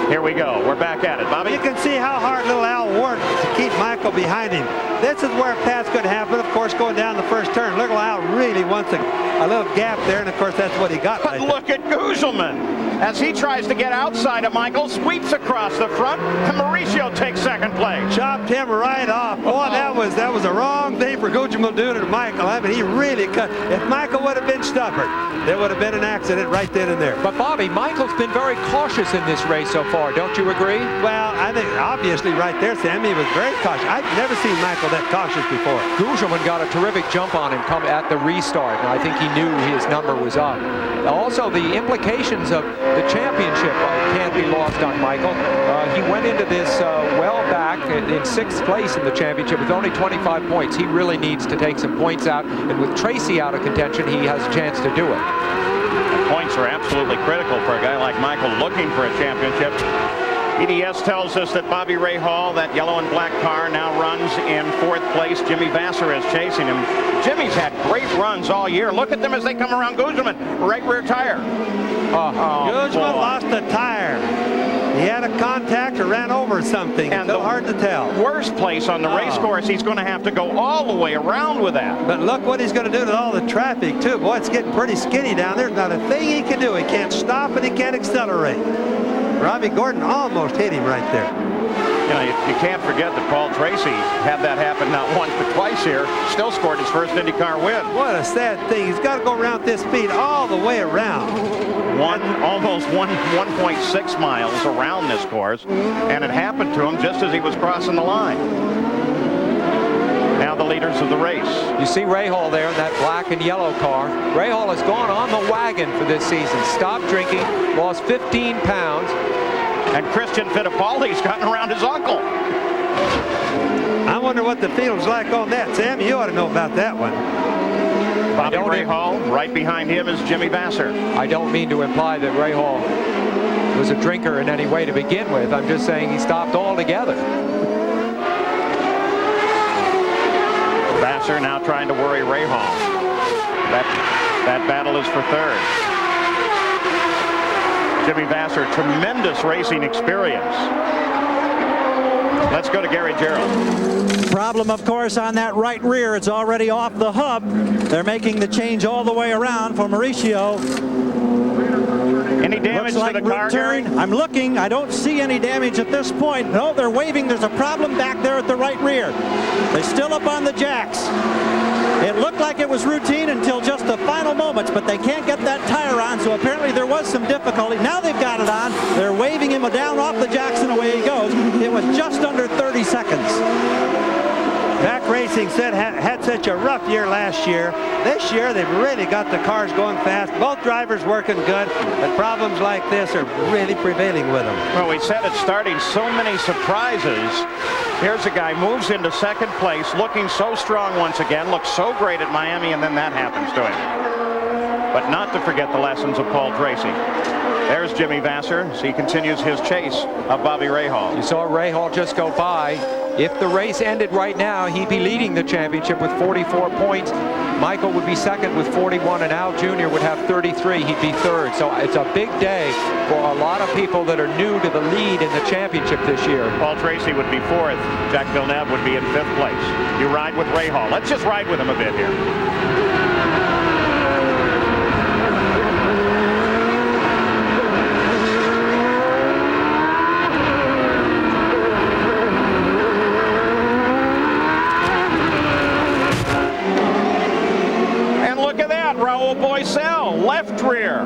Here we go. We're back at it. Bobby? You can see how hard little Al worked to keep Michael behind him. This is where a pass could happen, of course, going down the first turn. Look at wants a little gap there, and of course that's what he got. But look at Gugelmin as he tries to get outside of Michael, sweeps across the front, and Mauricio takes second place. Chopped him right off. Boy, that was a wrong thing for Gugelmin doing to Michael. I mean, he really cut. If Michael would have been stubborn, there would have been an accident right then and there. But Bobby, Michael's been very cautious in this race so far. Don't you agree? Well, I think obviously right there, Sammy, he was very cautious. I've never seen Michael that cautious before. Gugelmin got a terrific jump on him come at the restart, and I think he knew his number was up. Also, the implications of the championship can't be lost on Michael. He went into this well back in 6th place in the championship with only 25 points. He really needs to take some points out, and with Tracy out of contention, he has a chance to do it. Points are absolutely critical for a guy like Michael looking for a championship. EDS tells us that Bobby Rahal, that yellow and black car, now runs in 4th place. Jimmy Vasser is chasing him. Jimmy's had great runs all year. Look at them as they come around Gugelmin. Right rear tire. Gugelmin lost a tire. He had a contact or ran over something. And it's so hard to tell. Worst place on the race course, he's going to have to go all the way around with that. But look what he's going to do to all the traffic, too. Boy, it's getting pretty skinny down there. There's not a thing he can do. He can't stop and he can't accelerate. Robbie Gordon almost hit him right there. You know, you can't forget that Paul Tracy had that happen not once but twice here. Still scored his first IndyCar win. What a sad thing. He's got to go around this speed all the way around. Almost 1.6 miles around this course, and it happened to him just as he was crossing the line. Now the leaders of the race. You see Rahal there in that black and yellow car. Rahal has gone on the wagon for this season. Stopped drinking, lost 15 pounds. And Christian Fittipaldi's gotten around his uncle. I wonder what the field's like on that. Sam, you ought to know about that one. Bobby Rahal, right behind him is Jimmy Vasser. I don't mean to imply that Rahal was a drinker in any way to begin with. I'm just saying he stopped altogether. Vasser now trying to worry Rahal. That battle is for 3rd. Jimmy Vasser, tremendous racing experience. Let's go to Gary Gerould. Problem, of course, on that right rear. It's already off the hub. They're making the change all the way around for Mauricio. Any damage to the car, Gary? I'm looking. I don't see any damage at this point. No, they're waving. There's a problem back there at the right rear. They're still up on the jacks. It looked like it was routine until just the final moments, but they can't get that tire on, so apparently there was some difficulty. Now they've got it on. They're waving him down off the jacks and away he goes. It was just under 30 seconds. Back Racing said had such a rough year last year. This year they've really got the cars going fast. Both drivers working good, but problems like this are really prevailing with them. Well, we said it's starting so many surprises. Here's a guy moves into 2nd place, looking so strong once again, looks so great at Miami, and then that happens to him. But not to forget the lessons of Paul Tracy. There's Jimmy Vasser as he continues his chase of Bobby Rahal. You saw Rahal just go by. If the race ended right now, he'd be leading the championship with 44 points. Michael would be 2nd with 41, and Al Jr. would have 33. He'd be 3rd. So it's a big day for a lot of people that are new to the lead in the championship this year. Paul Tracy would be 4th. Jack Villeneuve would be in 5th place. You ride with Rahal. Let's just ride with him a bit here. Raul Boesel, left rear.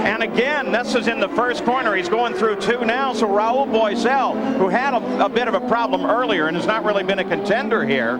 And again, this is in the first corner. He's going through 2 now. So Raul Boesel, who had a bit of a problem earlier and has not really been a contender here,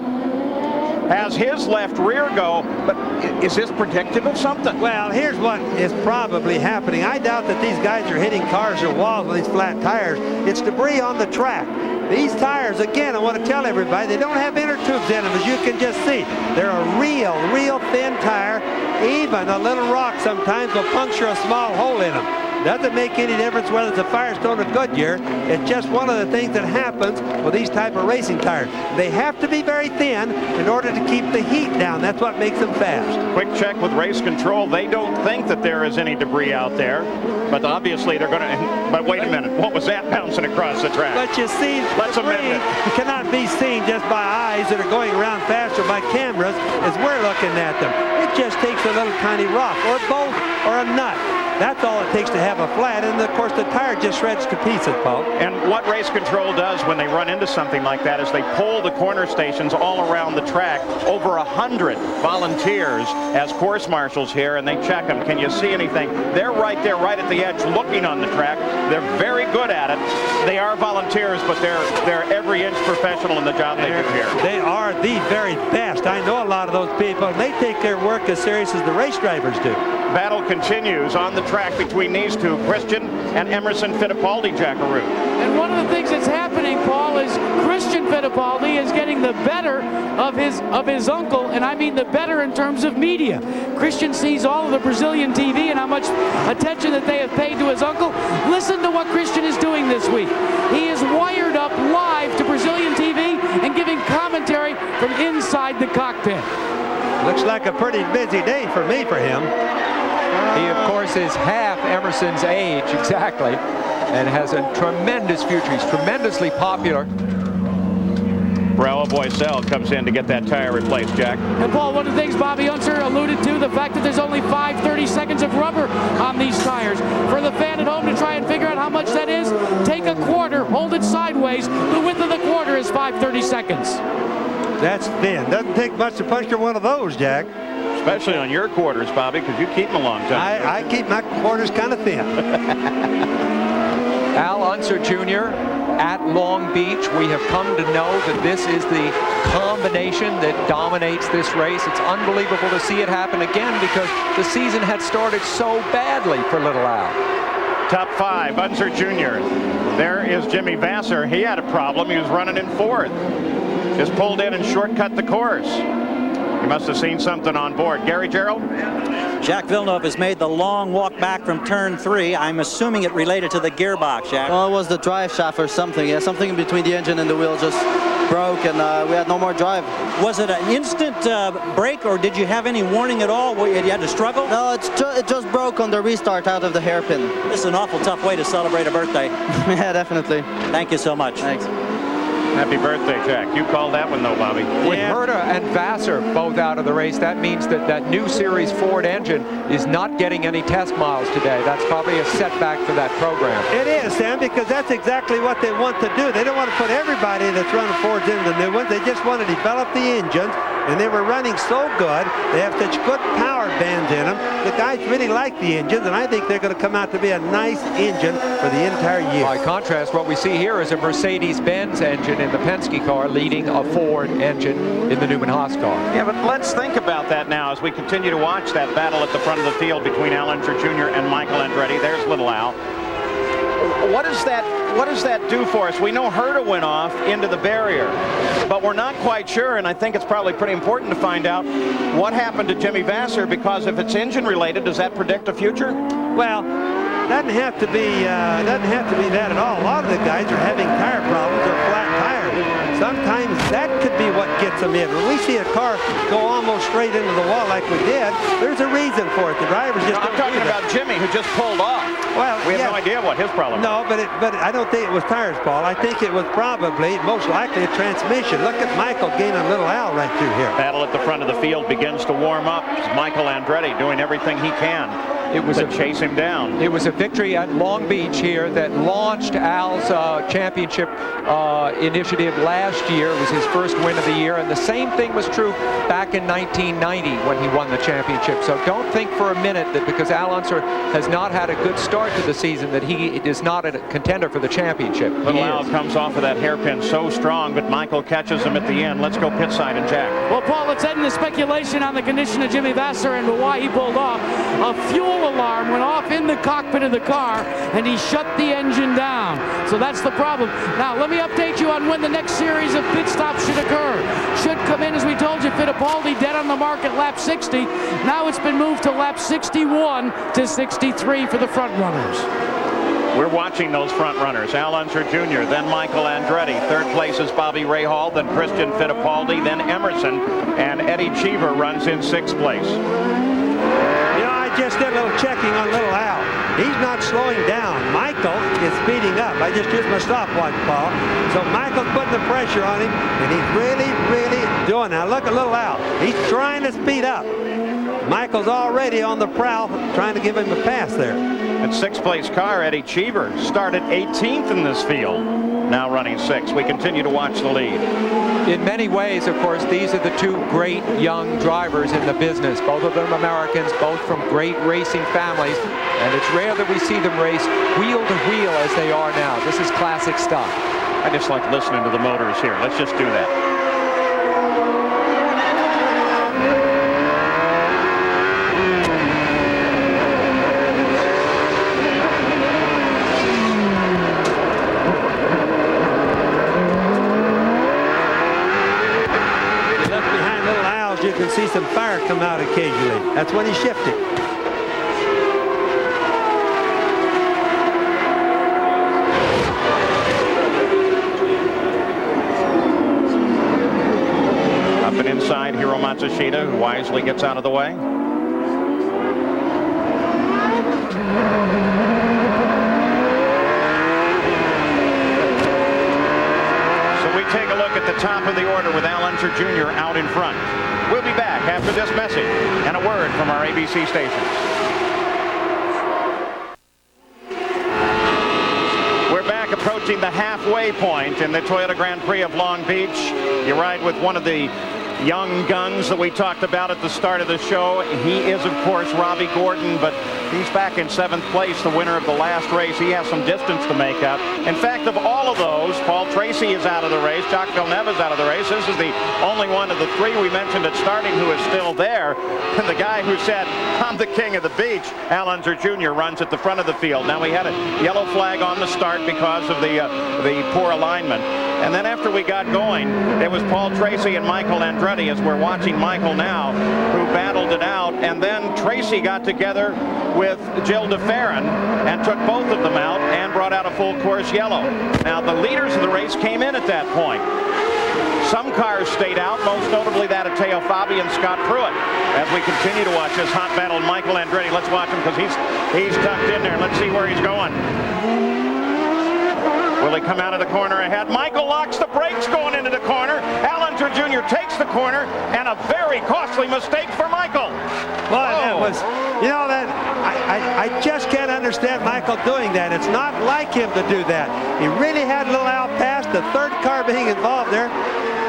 has his left rear go. But is this predictive of something? Well, here's what is probably happening. I doubt that these guys are hitting cars or walls with these flat tires. It's debris on the track. These tires, again, I want to tell everybody, they don't have inner tubes in them, as you can just see. They're a real thin tire. Even a little rock sometimes will puncture a small hole in them. Doesn't make any difference whether it's a Firestone or Goodyear. It's just one of the things that happens with these type of racing tires. They have to be very thin in order to keep the heat down. That's what makes them fast. Quick check with race control. They don't think that there is any debris out there, but obviously they're going to. But wait a minute, what was that bouncing across the track? But you see, let's amend it. Cannot be seen just by eyes that are going around faster. of my cameras as we're looking at them. It just takes a little tiny rock or bolt or a nut. That's all it takes to have a flat, and of course the tire just shreds to pieces, Paul. And what race control does when they run into something like that is they pull the corner stations all around the track. Over 100 volunteers as course marshals here, and they check them. Can you see anything? They're right there, right at the edge, looking on the track. They're very good at it. They are volunteers, but they're every inch professional in the job they do here. They are the very best. I know a lot of those people, and they take their work as serious as the race drivers do. Battle continues on the track between these two, Christian and Emerson Fittipaldi, Jackaroo. And one of the things that's happening, Paul, is Christian Fittipaldi is getting the better of his uncle, and I mean the better in terms of media. Christian sees all of the Brazilian TV and how much attention that they have paid to his uncle. Listen to what Christian is doing this week. He is wired up live to Brazilian TV and giving commentary from inside the cockpit. Looks like a pretty busy day for him. He, of course, is half Emerson's age, exactly, and has a tremendous future. He's tremendously popular. Raul Boesel comes in to get that tire replaced, Jack. And Paul, one of the things Bobby Unser alluded to, the fact that there's only 5/30 seconds of rubber on these tires. For the fan at home to try and figure out how much that is, take a quarter, hold it sideways. The width of the quarter is 5/30 seconds. That's thin. Doesn't take much to puncture one of those, Jack. Especially on your quarters, Bobby, because you keep them a long time. I keep my quarters kind of thin. Al Unser Jr. at Long Beach. We have come to know that this is the combination that dominates this race. It's unbelievable to see it happen again because the season had started so badly for little Al. Top 5, Unser Jr. There is Jimmy Vasser. He had a problem. He was running in 4th. Just pulled in and shortcut the course. He must have seen something on board. Gary Gerald? Jacques Villeneuve has made the long walk back from turn 3. I'm assuming it related to the gearbox, Jack. Well, it was the drive shaft or something. Yeah, something in between the engine and the wheel just broke, and we had no more drive. Was it an instant break, or did you have any warning at all? You had to struggle? No, it just broke on the restart out of the hairpin. This is an awful tough way to celebrate a birthday. Yeah, definitely. Thank you so much. Thanks. Happy birthday, Jack. You called that one, though, Bobby. With Herta and Vasser both out of the race, that means that that new Series Ford engine is not getting any test miles today. That's probably a setback for that program. It is, Sam, because that's exactly what they want to do. They don't want to put everybody that's running Fords into the new ones. They just want to develop the engines, and they were running so good. They have such good power bands in them. The guys really like the engines, and I think they're going to come out to be a nice engine for the entire year. By contrast, what we see here is a Mercedes-Benz engine in the Penske car leading a Ford engine in the Newman-Haas car. Yeah, but let's think about that now as we continue to watch that battle at the front of the field between Al Unser Jr. and Michael Andretti. There's little Al. What does that do for us? We know Herta went off into the barrier, but we're not quite sure, and I think it's probably pretty important to find out what happened to Jimmy Vasser, because if it's engine related, does that predict a future? Well, doesn't have to be that at all. A lot of the guys are having tire problems or flat tires. Sometimes that could be what gets them in. When we see a car go almost straight into the wall like we did, there's a reason for it. The drivers just I'm talking about Jimmy, who just pulled off. Well, we have no idea what his problem was. No, but I don't think it was tires, Paul. I think it was probably, most likely, a transmission. Look at Michael gaining a little Al right through here. Battle at the front of the field begins to warm up. Michael Andretti doing everything he can to chase him down. It was a victory at Long Beach here that launched Al's championship initiative last year. It was his first win of the year, and the same thing was true back in 1990 when he won the championship. So don't think for a minute that because Al Unser has not had a good start to the season that he is not a contender for the championship. Little Al comes off of that hairpin so strong, but Michael catches him at the end. Let's go pit side and Jack. Well, Paul, let's head into speculation on the condition of Jimmy Vasser and why he pulled off. A fuel alarm went off in the cockpit of the car, and he shut the engine down. So that's the problem. Now, let me update you on when the next series of pit stops should occur. Should come in, as we told you, Fittipaldi dead on the mark at lap 60. Now it's been moved to lap 61 to 63 for the front runners. We're watching those front runners. Al Unser Jr., then Michael Andretti. Third place is Bobby Rahal, then Christian Fittipaldi, then Emerson, and Eddie Cheever runs in 6th place. Just did a little checking on little Al. He's not slowing down. Michael is speeding up. I just used my stopwatch, Paul. So Michael's putting the pressure on him, and he's really, really doing it. Now look at Little Al. He's trying to speed up. Michael's already on the prowl, trying to give him a pass there. At sixth-place car, Eddie Cheever started 18th in this field, now running 6th. We continue to watch the lead. In many ways, of course, these are the two great young drivers in the business. Both of them Americans, both from great racing families. And it's rare that we see them race wheel to wheel as they are now. This is classic stuff. I just like listening to the motors here. Let's just do that. You can see some fire come out occasionally. That's when he shifted. Up and inside Hiro Matsushita, who wisely gets out of the way. So we take a look at the top of the order with Al Unser Jr. out in front. We'll be back after this message and a word from our ABC stations. We're back approaching the halfway point in the Toyota Grand Prix of Long Beach. You ride with one of the young guns that we talked about at the start of the show. He is, of course, Robbie Gordon, but he's back in 7th place, the winner of the last race. He has some distance to make up. In fact, of all of those, Paul Tracy is out of the race. Jacques Villeneuve is out of the race. This is the only one of the 3 we mentioned at starting who is still there. And the guy who said, I'm the king of the beach, Al Unser Jr. runs at the front of the field. Now, we had a yellow flag on the start because of the poor alignment. And then after we got going, it was Paul Tracy and Michael Andretti, as we're watching Michael now, who battled it out. And then Tracy got together with Gilles de Ferran and took both of them out and brought out a full course yellow. Now, the leaders of the race came in at that point. Some cars stayed out, most notably that of Teo Fabi and Scott Pruitt. As we continue to watch this hot battle, Michael Andretti, let's watch him because he's tucked in there. Let's see where he's going. Will he come out of the corner ahead? Michael locks the brakes going into the corner. Al Unser Jr. takes the corner, and a very costly mistake for Michael. Well, that was, you know, that I just can't understand Michael doing that. It's not like him to do that. He really had Little Al past, the 3rd car being involved there.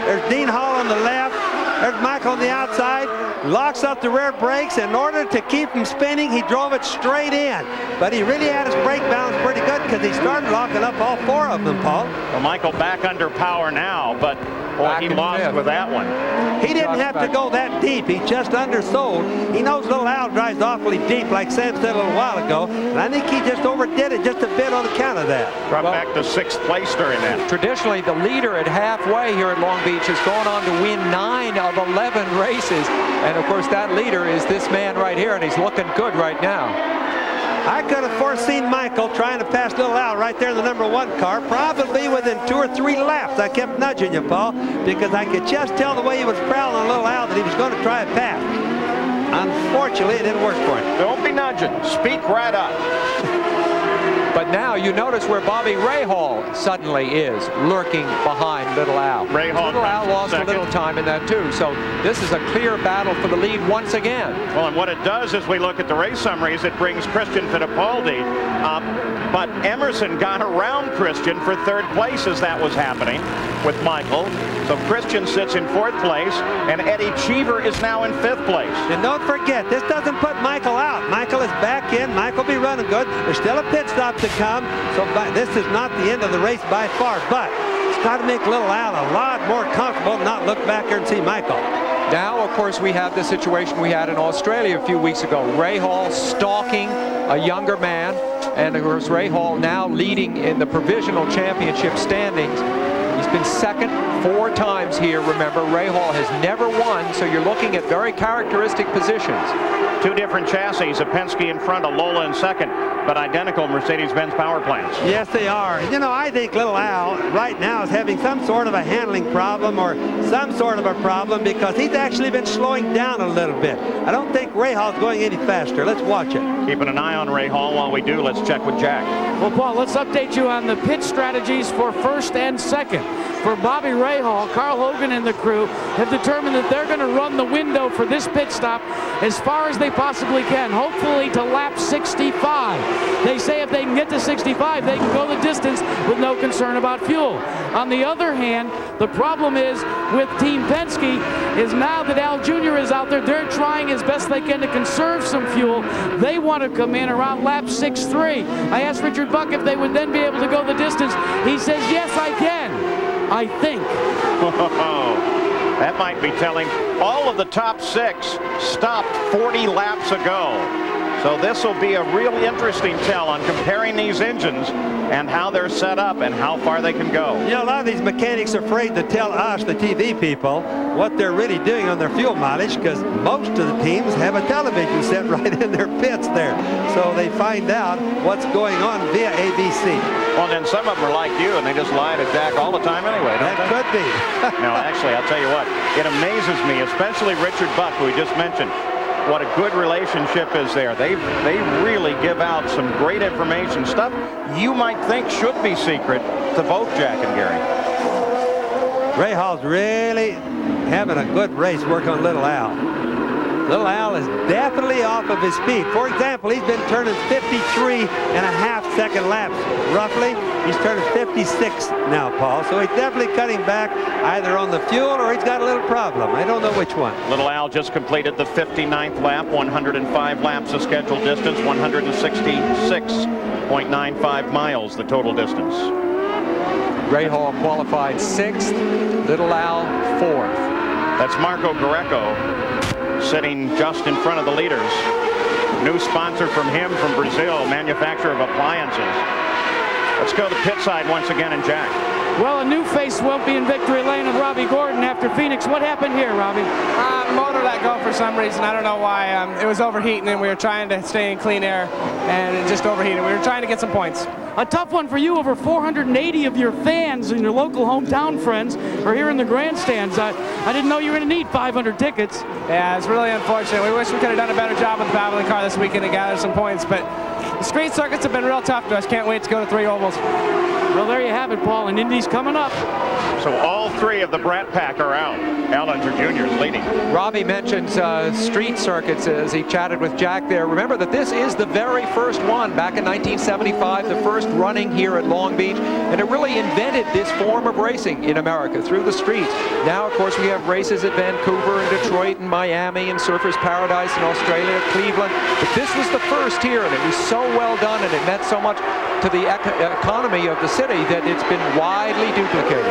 There's Dean Hall on the left. There's Michael on the outside. Locks up the rear brakes. In order to keep him spinning, he drove it straight in. But he really had his brake balance pretty good because he started locking up all 4 of them, Paul. Well, Michael back under power now, but boy, he lost with that one. He didn't have to go that deep. He just undersold. He knows Little Al drives awfully deep, like Sam said a little while ago. And I think he just overdid it just a bit on account of that. Brought back to 6th place during that. Traditionally, the leader at halfway here at Long Beach has gone on to win 9 of 11 races. And, of course, that leader is this man right here, and he's looking good right now. I could have foreseen Michael trying to pass Little Al right there in the #1 car, probably within 2 or 3 laps. I kept nudging you, Paul, because I could just tell the way he was prowling on Little Al that he was going to try a pass. Unfortunately, it didn't work for him. Don't be nudging. Speak right up. But now you notice where Bobby Rahal suddenly is lurking behind Little Al. Little Al lost a little time in that too, so this is a clear battle for the lead once again. Well, and what it does as we look at the race summaries, it brings Christian Fittipaldi up, but Emerson got around Christian for 3rd place as that was happening with Michael. So Christian sits in 4th place, and Eddie Cheever is now in 5th place. And don't forget, this doesn't put Michael out. Michael is back in. Michael will be running good. There's still a pit stop to come, so this is not the end of the race by far, but it's got to make Little Al a lot more comfortable, not look back here and see Michael. Now, of course, we have the situation we had in Australia a few weeks ago. Rahal stalking a younger man, and of course Rahal now leading in the provisional championship standings. He's been 2nd 4 times here, remember. Rahal has never won, so you're looking at very characteristic positions. 2 different chassis, a Penske in front, a Lola in 2nd. but identical Mercedes-Benz power plants. Yes, they are. You know, I think Little Al right now is having some sort of a handling problem or some sort of a problem because he's actually been slowing down a little bit. I don't think Rahaal's going any faster. Let's watch it. Keeping an eye on Rahal. While we do, let's check with Jack. Well, Paul, let's update you on the pit strategies for first and second. For Bobby Rahal, Carl Hogan and the crew have determined that they're going to run the window for this pit stop as far as they possibly can, hopefully to lap 65. They say if they can get to 65, they can go the distance with no concern about fuel. On the other hand, the problem is with Team Penske is now that Al Jr. is out there, they're trying as best they can to conserve some fuel. They want to come in around lap 6.3. I asked Richard Buck if they would then be able to go the distance. He says, yes, I can. I think. That might be telling. All of the top 6 stopped 40 laps ago. So this will be a real interesting tell on comparing these engines and how they're set up and how far they can go. You know, a lot of these mechanics are afraid to tell us, the TV people, what they're really doing on their fuel mileage because most of the teams have a television set right in their pits there. So they find out what's going on via ABC. Well, then some of them are like you, and they just lie to Jack all the time anyway, don't they? That could be. No, actually, I'll tell you what. It amazes me, especially Richard Buck, who we just mentioned, what a good relationship is there. They really give out some great information, stuff you might think should be secret to both Jack and Gary. Rahaal's really having a good race work on Little Al. Little Al is definitely off of his speed. For example, he's been turning 53.5-second laps, roughly. He's turning 56 now, Paul. So he's definitely cutting back either on the fuel or he's got a little problem. I don't know which one. Little Al just completed the 59th lap, 105 laps of scheduled distance, 166.95 miles, the total distance. Rahal qualified 6th, Little Al 4th. That's Marco Greco sitting just in front of the leaders. New sponsor from him from Brazil, manufacturer of appliances. Let's go to the pit side once again and Jack. Well, a new face won't be in victory lane with Robbie Gordon after Phoenix. What happened here, Robbie? Motor let go for some reason. I don't know why. It was overheating and we were trying to stay in clean air and it just overheated. We were trying to get some points. A tough one for you. Over 480 of your fans and your local hometown friends are here in the grandstands. I didn't know you were going to need 500 tickets. Yeah, it's really unfortunate. We wish we could have done a better job with the Babbling car this weekend to gather some points, but the street circuits have been real tough to us. Can't wait to go to 3 ovals. Well, there you have it, Paul, and Indy's coming up. So all 3 of the Brat Pack are out. Al Unser Jr. is leading. Robbie mentions street circuits as he chatted with Jack there. Remember that this is the very first one back in 1975, the first running here at Long Beach, and it really invented this form of racing in America through the streets. Now, of course, we have races at Vancouver and Detroit and Miami and Surfers Paradise in Australia, Cleveland, but this was the first here, and it was so well done, and it meant so much to the economy of the city that it's been widely duplicated.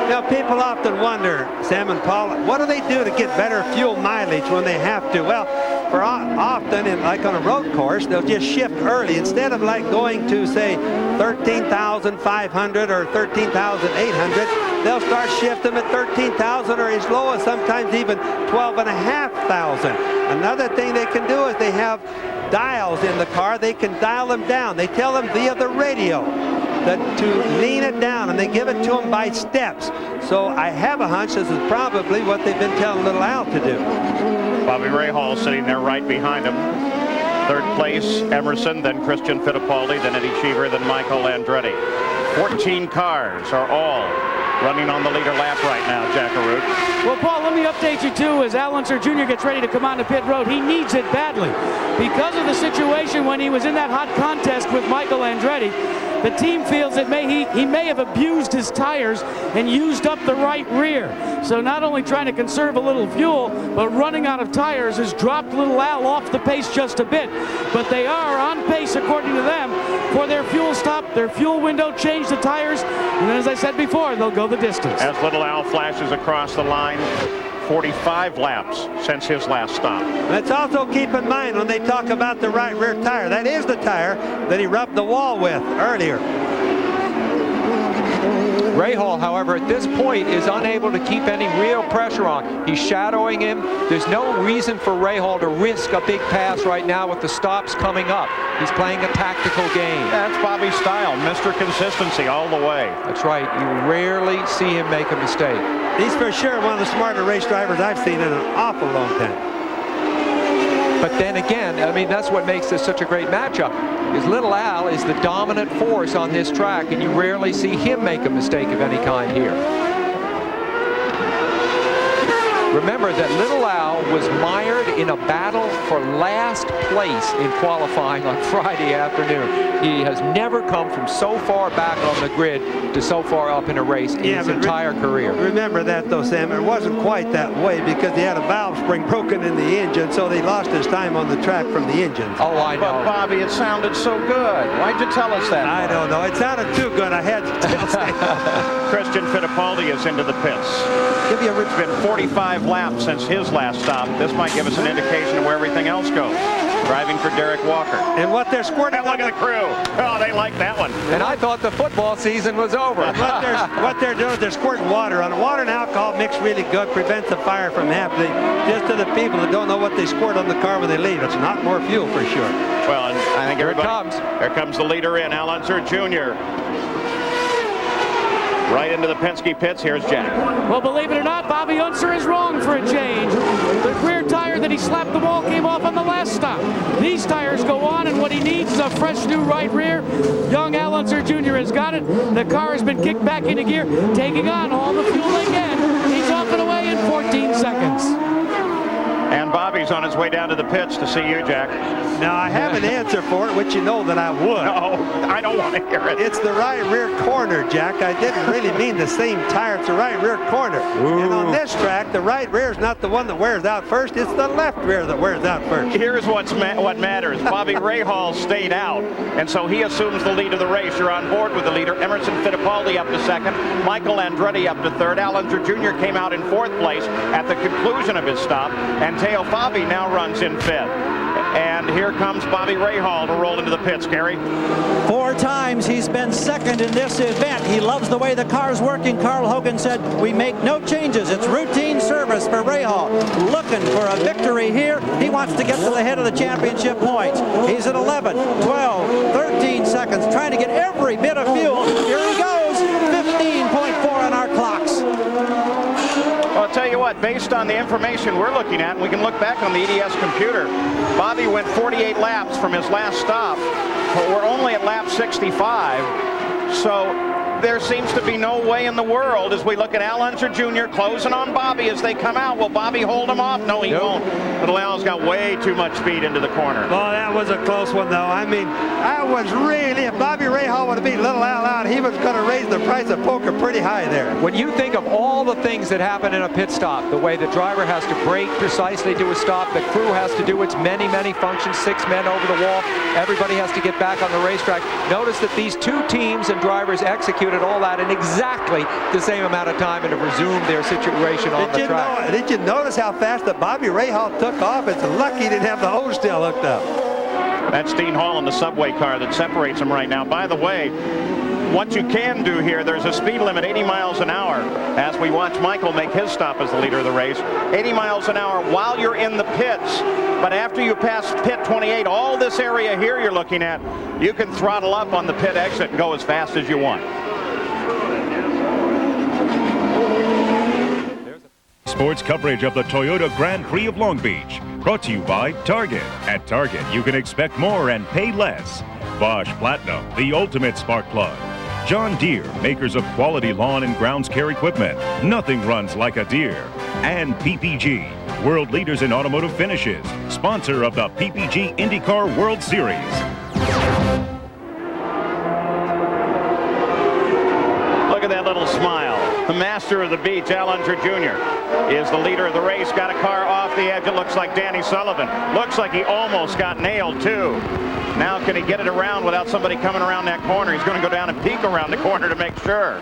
Now, people often wonder, Sam and Paul, what do they do to get better fuel mileage when they have to? Well, for often, like on a road course, they'll just shift early. Instead of like going to, say, 13,500 or 13,800, they'll start shifting at 13,000 or as low as sometimes even 12,500. Another thing they can do is they have dials in the car. They can dial them down. They tell them via the radio that to lean it down, and they give it to them by steps. So I have a hunch this is probably what they've been telling Little Al to do. Bobby Rahal sitting there right behind him. 3rd place, Emerson, then Christian Fittipaldi, then Eddie Cheever, then Michael Andretti. 14 cars are all running on the leader lap right now, Jack Arute. Well, Paul, let me update you, too, as Al Unser Jr. gets ready to come on to pit road. He needs it badly. Because of the situation when he was in that hot contest with Michael Andretti, the team feels that he may have abused his tires and used up the right rear. So not only trying to conserve a little fuel, but running out of tires has dropped Little Al off the pace just a bit. But they are on pace, according to them, for their fuel stop, their fuel window, change the tires, and as I said before, they'll go the distance. As Little Al flashes across the line, 45 laps since his last stop. Let's also keep in mind when they talk about the right rear tire, that is the tire that he rubbed the wall with earlier. Rahal, however, at this point is unable to keep any real pressure on. He's shadowing him. There's no reason for Rahal to risk a big pass right now with the stops coming up. He's playing a tactical game. That's Bobby's style, Mr. Consistency all the way. That's right. You rarely see him make a mistake. He's for sure one of the smarter race drivers I've seen in an awful long time. But then again, I mean, that's what makes this such a great matchup. Is Little Al is the dominant force on this track, and you rarely see him make a mistake of any kind here. Remember that Little Al was mired in a battle for last place in qualifying on Friday afternoon. He has never come from so far back on the grid to so far up in a race in his entire career. Remember that though, Sam, it wasn't quite that way because he had a valve spring broken in the engine, so they lost his time on the track from the engine. Oh, I know. But Bobby, it sounded so good. Why'd you tell us that? I don't know. It sounded too good. I had to tell Sam. Christian Fittipaldi is into the pits. It's been 45 laps since his last stop. This might give us an indication of where everything else goes. Driving for Derek Walker. And what they're squirting. Look at the crew. Oh, they like that one. And I thought the football season was over. what they're doing is they're squirting water on it. Water and alcohol mixed really good, prevents the fire from happening. Just to the people that don't know what they squirt on the car when they leave. It's not more fuel for sure. Well, and I think Here it comes. Here comes the leader in, Al Unser Jr. Right into the Penske pits. Here's Jack. Well, believe it or not, Bobby Unser is wrong for a change. The rear tire that he slapped the wall came off on the last stop. These tires go on, and what he needs is a fresh new right rear. Young Al Unser Jr. has got it. The car has been kicked back into gear, taking on all the fuel they can. He's off and away in 14 seconds. And Bobby's on his way down to the pits to see you, Jack. Now, I have an answer for it, which you know that I would. No, I don't want to hear it. It's the right rear corner, Jack. I didn't really mean the same tire. It's the right rear corner. Ooh. And on this track, the right rear is not the one that wears out first. It's the left rear that wears out first. Here's what matters. Bobby Rahal stayed out, and so he assumes the lead of the race. You're on board with the leader. Emerson Fittipaldi up to second. Michael Andretti up to third. Al Unser Jr. came out in fourth place at the conclusion of his stop, and Teo Fabi now runs in fifth. And here comes Bobby Rahal to roll into the pits, Gary. 4 times he's been second in this event. He loves the way the car's working. Carl Hogan said, we make no changes. It's routine service for Rahal. Looking for a victory here. He wants to get to the head of the championship points. He's at 11, 12, 13 seconds, trying to get every bit of fuel. Here he goes, 15.4 on our clocks. Well, I'll tell you what, based on the information we're looking at, and we can look back on the EDS computer, Bobby went 48 laps from his last stop, but we're only at lap 65, so there seems to be no way in the world as we look at Al Unser Jr. closing on Bobby as they come out. Will Bobby hold him off? No, he won't. Little Al's got way too much speed into the corner. Oh, that was a close one, though. I mean, I was really, if Bobby Rahal would have beat Little Al out, he was going to raise the price of poker pretty high there. When you think of all the things that happen in a pit stop, the way the driver has to brake precisely to a stop, the crew has to do its many, many functions, 6 men over the wall, everybody has to get back on the racetrack. Notice that these 2 teams and drivers executed all that in exactly the same amount of time and have resumed their situation on the track. Did you notice how fast that Bobby Rahal took off? It's lucky he didn't have the hose still hooked up. That's Dean Hall in the subway car that separates them right now. By the way, what you can do here, there's a speed limit, 80 miles an hour, as we watch Michael make his stop as the leader of the race. 80 miles an hour while you're in the pits. But after you pass pit 28, all this area here you're looking at, you can throttle up on the pit exit and go as fast as you want. Sports coverage of the Toyota Grand Prix of Long Beach. Brought to you by Target. At Target, you can expect more and pay less. Bosch Platinum, the ultimate spark plug. John Deere, makers of quality lawn and grounds care equipment. Nothing runs like a Deere. And PPG, world leaders in automotive finishes. Sponsor of the PPG IndyCar World Series. Look at that little smile. The master of the beach, Al Unser Jr., is the leader of the race. Got a car off the edge. It looks like Danny Sullivan. Looks like he almost got nailed, too. Now, can he get it around without somebody coming around that corner? He's going to go down and peek around the corner to make sure.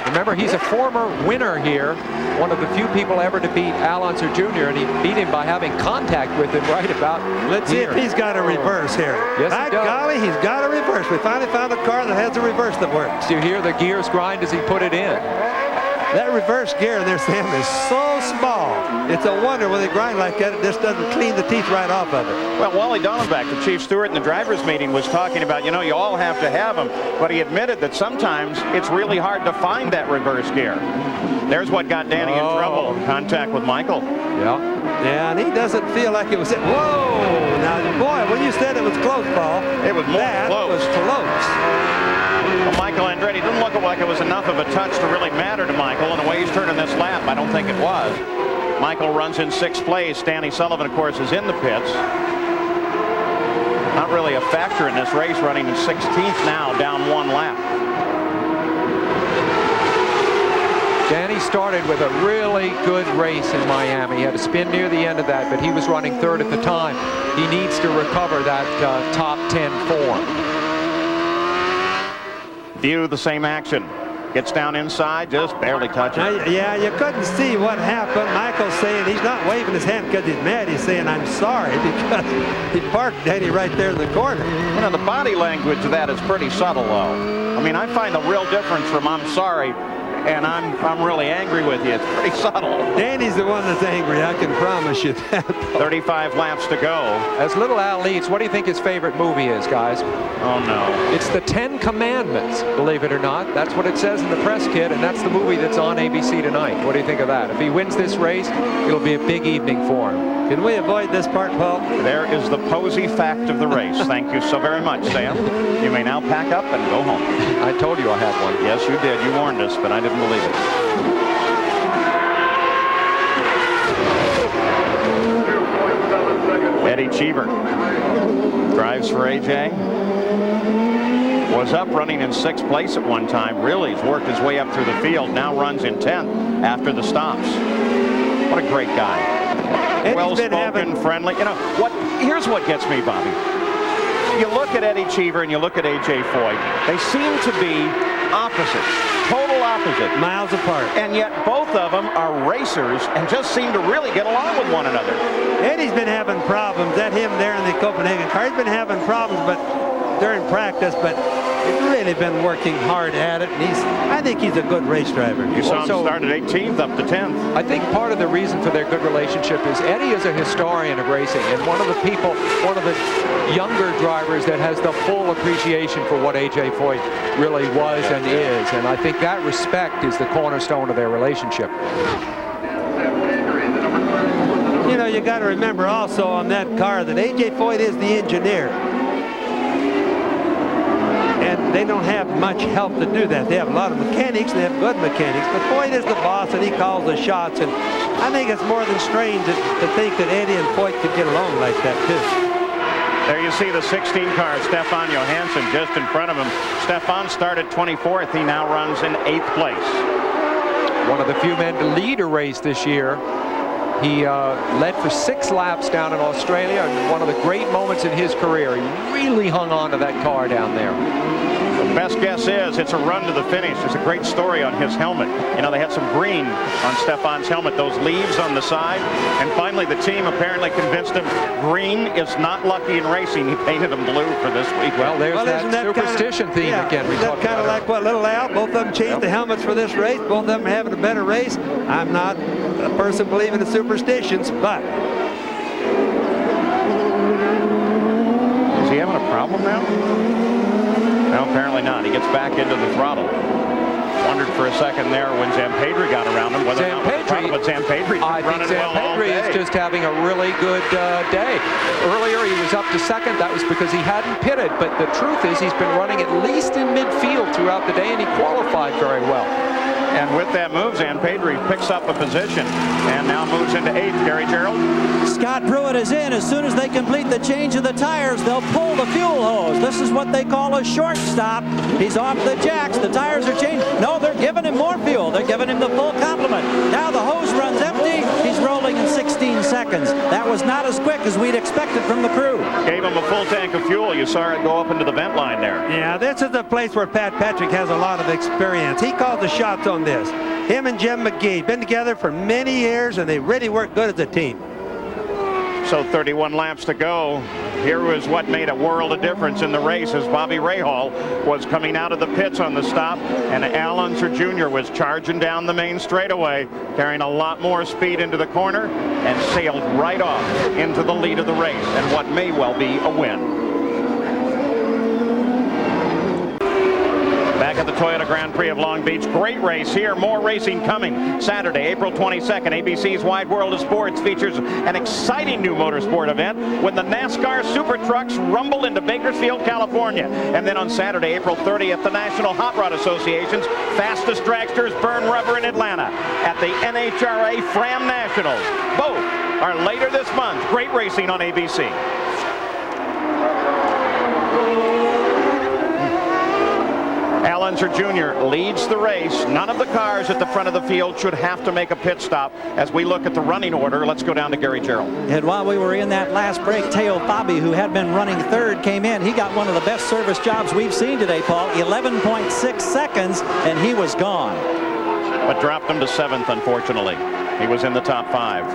Remember, he's a former winner here, one of the few people ever to beat Al Unser Jr., and he beat him by having contact with him right about Let's see if he's got a reverse here. Yes, By he does. golly, he's got a reverse. We finally found a car that has a reverse that works. Do you hear the gears grind as he put it in? That reverse gear there, Sam, is so small. It's a wonder when they grind like that, it just doesn't clean the teeth right off of it. Well, Wally Donenbach, the chief steward in the drivers' meeting, was talking about, you all have to have them, but he admitted that sometimes it's really hard to find that reverse gear. There's what got Danny in trouble. Contact with Michael. Yeah. Yeah, and he doesn't feel like it was. Whoa! Now, boy, when you said it was close, Paul, it was more close. Was close. Well, Michael Andretti didn't look like it was enough of a touch to really matter to Michael, and the way he's turning this lap, I don't think it was. Michael runs in 6th place. Danny Sullivan, of course, is in the pits. Not really a factor in this race, running in 16th now, down 1 lap. Danny started with a really good race in Miami. He had a spin near the end of that, but he was running 3rd at the time. He needs to recover that top 10 form. View the same action. Gets down inside, just barely touching. Yeah, you couldn't see what happened. Michael's saying he's not waving his hand because he's mad. He's saying, I'm sorry, because he parked Danny right there in the corner. The body language of that is pretty subtle, though. I mean, I find the real difference from I'm sorry and I'm really angry with you. It's pretty subtle. Danny's the one that's angry, I can promise you that. 35 laps to go. As little Al leads, what do you think his favorite movie is, guys? Oh, no. It's The 10 Commandments, believe it or not. That's what it says in the press kit, and that's the movie that's on ABC tonight. What do you think of that? If he wins this race, it'll be a big evening for him. Can we avoid this part, Paul? There is the Posey fact of the race. Thank you so very much, Sam. You may now pack up and go home. I told you I had one. Yes, you did. You warned us, but I didn't believe it. Eddie Cheever drives for AJ. Was up running in 6th place at one time. Really has worked his way up through the field. Now runs in 10th after the stops. What a great guy. Well-spoken, friendly. Here's what gets me, Bobby. You look at Eddie Cheever and you look at AJ Foyt. They seem to be opposites. Total opposite. Miles apart. And yet both of them are racers and just seem to really get along with one another. Eddie's been having problems. That him there in the Copenhagen car. He's been having problems, but during practice, but he's really been working hard at it. And I think he's a good race driver. You saw him start at 18th up to 10th. I think part of the reason for their good relationship is Eddie is a historian of racing and one of the younger drivers that has the full appreciation for what AJ Foyt really was and is. And I think that respect is the cornerstone of their relationship. You got to remember also on that car that AJ Foyt is the engineer. And they don't have much help to do that. They have a lot of mechanics, they have good mechanics, but Foyt is the boss and he calls the shots. And I think it's more than strange to think that Eddie and Foyt could get along like that too. There you see the 16 car, Stefan Johansson just in front of him. Stefan started 24th. He now runs in 8th place. One of the few men to lead a race this year. He led for 6 laps down in Australia, and one of the great moments in his career. He really hung on to that car down there. The best guess is it's a run to the finish. There's a great story on his helmet. They had some green on Stefan's helmet, those leaves on the side. And finally, the team apparently convinced him green is not lucky in racing. He painted them blue for this week. Well, there's that superstition theme again. Is that kind of like what little Al? Both of them changed the helmets for this race. Both of them are having a better race. I'm not a person believing in superstitions, but. Is he having a problem now? No, apparently not. He gets back into the throttle. Wondered for a second there when Zampedri got around him. Whether Zampedri is just having a really good day. Earlier he was up to 2nd. That was because he hadn't pitted. But the truth is he's been running at least in midfield throughout the day, and he qualified very well. And with that move, Zan Pedri picks up a position and now moves into 8th. Gary Gerald. Scott Pruitt is in. As soon as they complete the change of the tires, they'll pull the fuel hose. This is what they call a short stop. He's off the jacks. The tires are changed. No, they're giving him more fuel. They're giving him the full complement. Now the hose runs empty. He's rolling in 16 seconds. That was not as quick as we'd expected from the crew. Gave him a full tank of fuel. You saw it go up into the vent line there. Yeah, this is the place where Pat Patrick has a lot of experience. He called the shots on this. Him and Jim McGee been together for many years, and they really work good as a team. So 31 laps to go. Here was what made a world of difference in the race as Bobby Rahal was coming out of the pits on the stop, and Al Unser Jr. was charging down the main straightaway, carrying a lot more speed into the corner and sailed right off into the lead of the race and what may well be a win. Back at the Toyota Grand Prix of Long Beach. Great race here. More racing coming Saturday, April 22nd. ABC's Wide World of Sports features an exciting new motorsport event when the NASCAR Super Trucks rumble into Bakersfield, California. And then on Saturday, April 30th, the National Hot Rod Association's fastest dragsters burn rubber in Atlanta at the NHRA Fram Nationals. Both are later this month. Great racing on ABC. Al Unser Jr. leads the race. None of the cars at the front of the field should have to make a pit stop. As we look at the running order, let's go down to Gary Gerald. And while we were in that last break, Teo Fabi, who had been running third, came in. He got one of the best service jobs we've seen today, Paul. 11.6 seconds, and he was gone. But dropped him to 7th, unfortunately. He was in the top 5.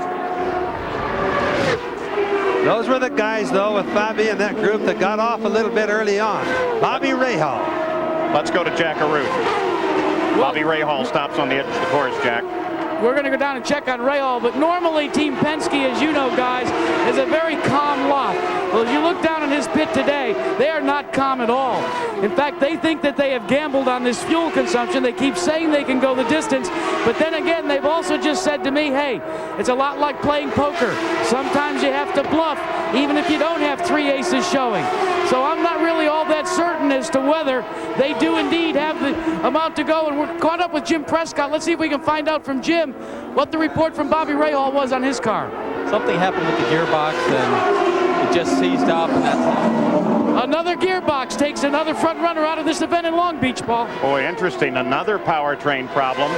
Those were the guys, though, with Fabi and that group that got off a little bit early on. Bobby Rahal. Let's go to Jack Arute. Bobby Rahal stops on the edge of the course, Jack. We're going to go down and check on Rahal, but normally Team Penske, as you know, guys, is a very calm lot. Well, as you look down in his pit today, they are not calm at all. In fact, they think that they have gambled on this fuel consumption. They keep saying they can go the distance, but then again, they've also just said to me, hey, it's a lot like playing poker. Sometimes you have to bluff, even if you don't have 3 aces showing. So I'm not really all that certain as to whether they do indeed have the amount to go. And we're caught up with Jim Prescott. Let's see if we can find out from Jim what the report from Bobby Rahal was on his car. Something happened with the gearbox and it just seized up, and that's all. Another gearbox takes another front runner out of this event in Long Beach, Paul. Boy, interesting. Another powertrain problem.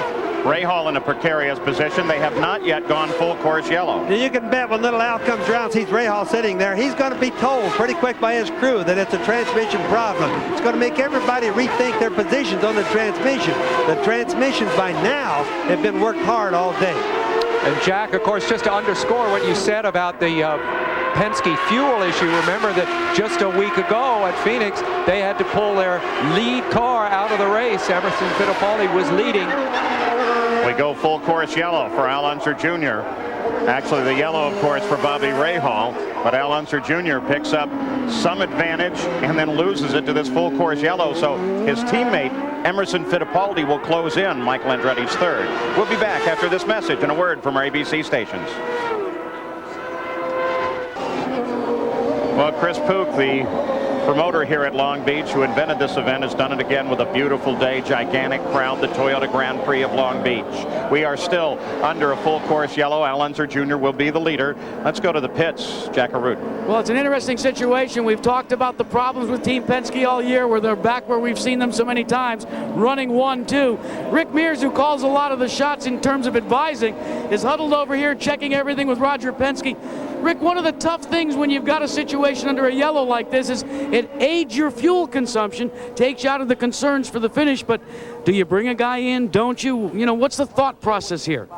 Rahal in a precarious position. They have not yet gone full course yellow. You can bet when little Al comes around, sees Rahal sitting there, he's going to be told pretty quick by his crew that it's a transmission problem. It's going to make everybody rethink their positions on the transmission. The transmissions by now have been worked hard all day. And Jack, of course, just to underscore what you said about the Penske fuel issue, remember that just a week ago at Phoenix, they had to pull their lead car out of the race. Emerson Fittipaldi was leading. We go full course yellow for Al Unser Jr. Actually, the yellow, of course, for Bobby Rahal, but Al Unser Jr. picks up some advantage and then loses it to this full course yellow. So his teammate, Emerson Fittipaldi, will close in Michael Andretti's third. We'll be back after this message and a word from our ABC stations. Well, Chris Pook, the promoter here at Long Beach, who invented this event, has done it again with a beautiful day, gigantic crowd, the Toyota Grand Prix of Long Beach. We are still under a full course yellow. Al Unser Jr. will be the leader. Let's go to the pits. Jack Arute. Well, it's an interesting situation. We've talked about the problems with Team Penske all year, where they're back where we've seen them so many times, running 1-2. Rick Mears, who calls a lot of the shots in terms of advising, is huddled over here checking everything with Roger Penske. Rick, one of the tough things when you've got a situation under a yellow like this is it aids your fuel consumption, takes you out of the concerns for the finish, but do you bring a guy in, don't you? You know, what's the thought process here?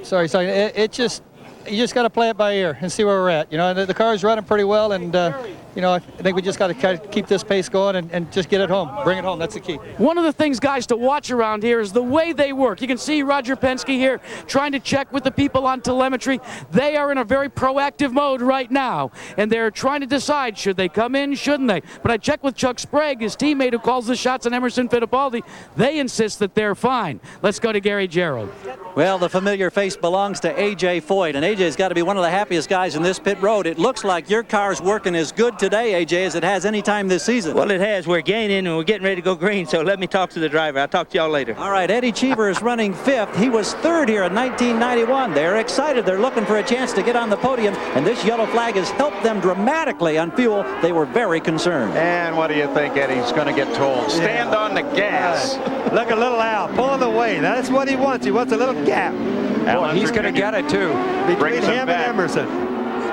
Sorry, you just got to play it by ear and see where we're at. You know, the car's running pretty well, and you know, I think we just got to keep this pace going and just get it home. Bring it home. That's the key. One of the things, guys, to watch around here is the way they work. You can see Roger Penske here trying to check with the people on telemetry. They are in a very proactive mode right now, and they're trying to decide, should they come in, shouldn't they? But I checked with Chuck Sprague, his teammate who calls the shots on Emerson Fittipaldi. They insist that they're fine. Let's go to Gary Gerald. Well, the familiar face belongs to A.J. Foyt, and A.J.'s got to be one of the happiest guys in this pit road. It looks like your car's working as good today, AJ, as it has any time this season. Well, it has. We're gaining and we're getting ready to go green, so let me talk to the driver. I'll talk to y'all later. All right, Eddie Cheever is running 5th. He was 3rd here in 1991. They're excited. They're looking for a chance to get on the podium, and this yellow flag has helped them dramatically on fuel. They were very concerned. And what do you think Eddie's going to get told? Stand on the gas. Look at little Al pulling away. That's what he wants. He wants a little gap. Boy, he's going to get it, too. Between him and Emerson.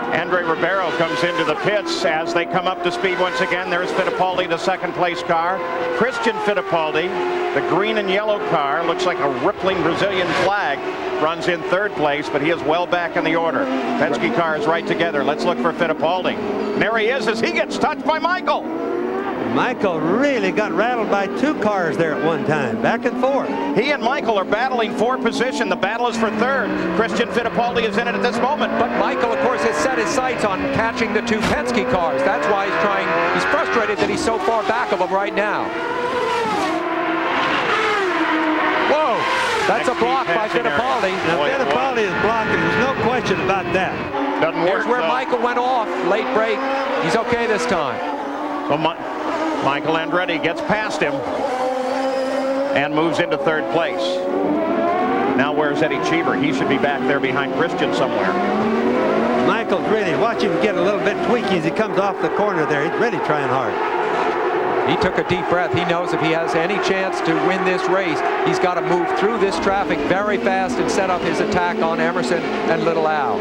Andre Ribeiro comes into the pits as they come up to speed once again. There's Fittipaldi, the second place car. Christian Fittipaldi, the green and yellow car, looks like a rippling Brazilian flag, runs in 3rd place, but he is well back in the order. Penske car is right together. Let's look for Fittipaldi. And there he is as he gets touched by Michael. Michael really got rattled by 2 cars there at one time, back and forth. He and Michael are battling for position. The battle is for 3rd. Christian Fittipaldi is in it at this moment. But Michael, of course, has set his sights on catching the 2 Penske cars. That's why he's frustrated that he's so far back of them right now. Whoa, that's a block by Fittipaldi. Now, Fittipaldi is blocking. There's no question about that. Doesn't work. Here's where Michael went off. Late break. He's okay this time. Well, Michael Andretti gets past him and moves into 3rd place. Now where's Eddie Cheever? He should be back there behind Christian somewhere. Michael's really, watch him get a little bit tweaky as he comes off the corner there. He's really trying hard. He took a deep breath. He knows if he has any chance to win this race, he's got to move through this traffic very fast and set up his attack on Emerson and Little Al.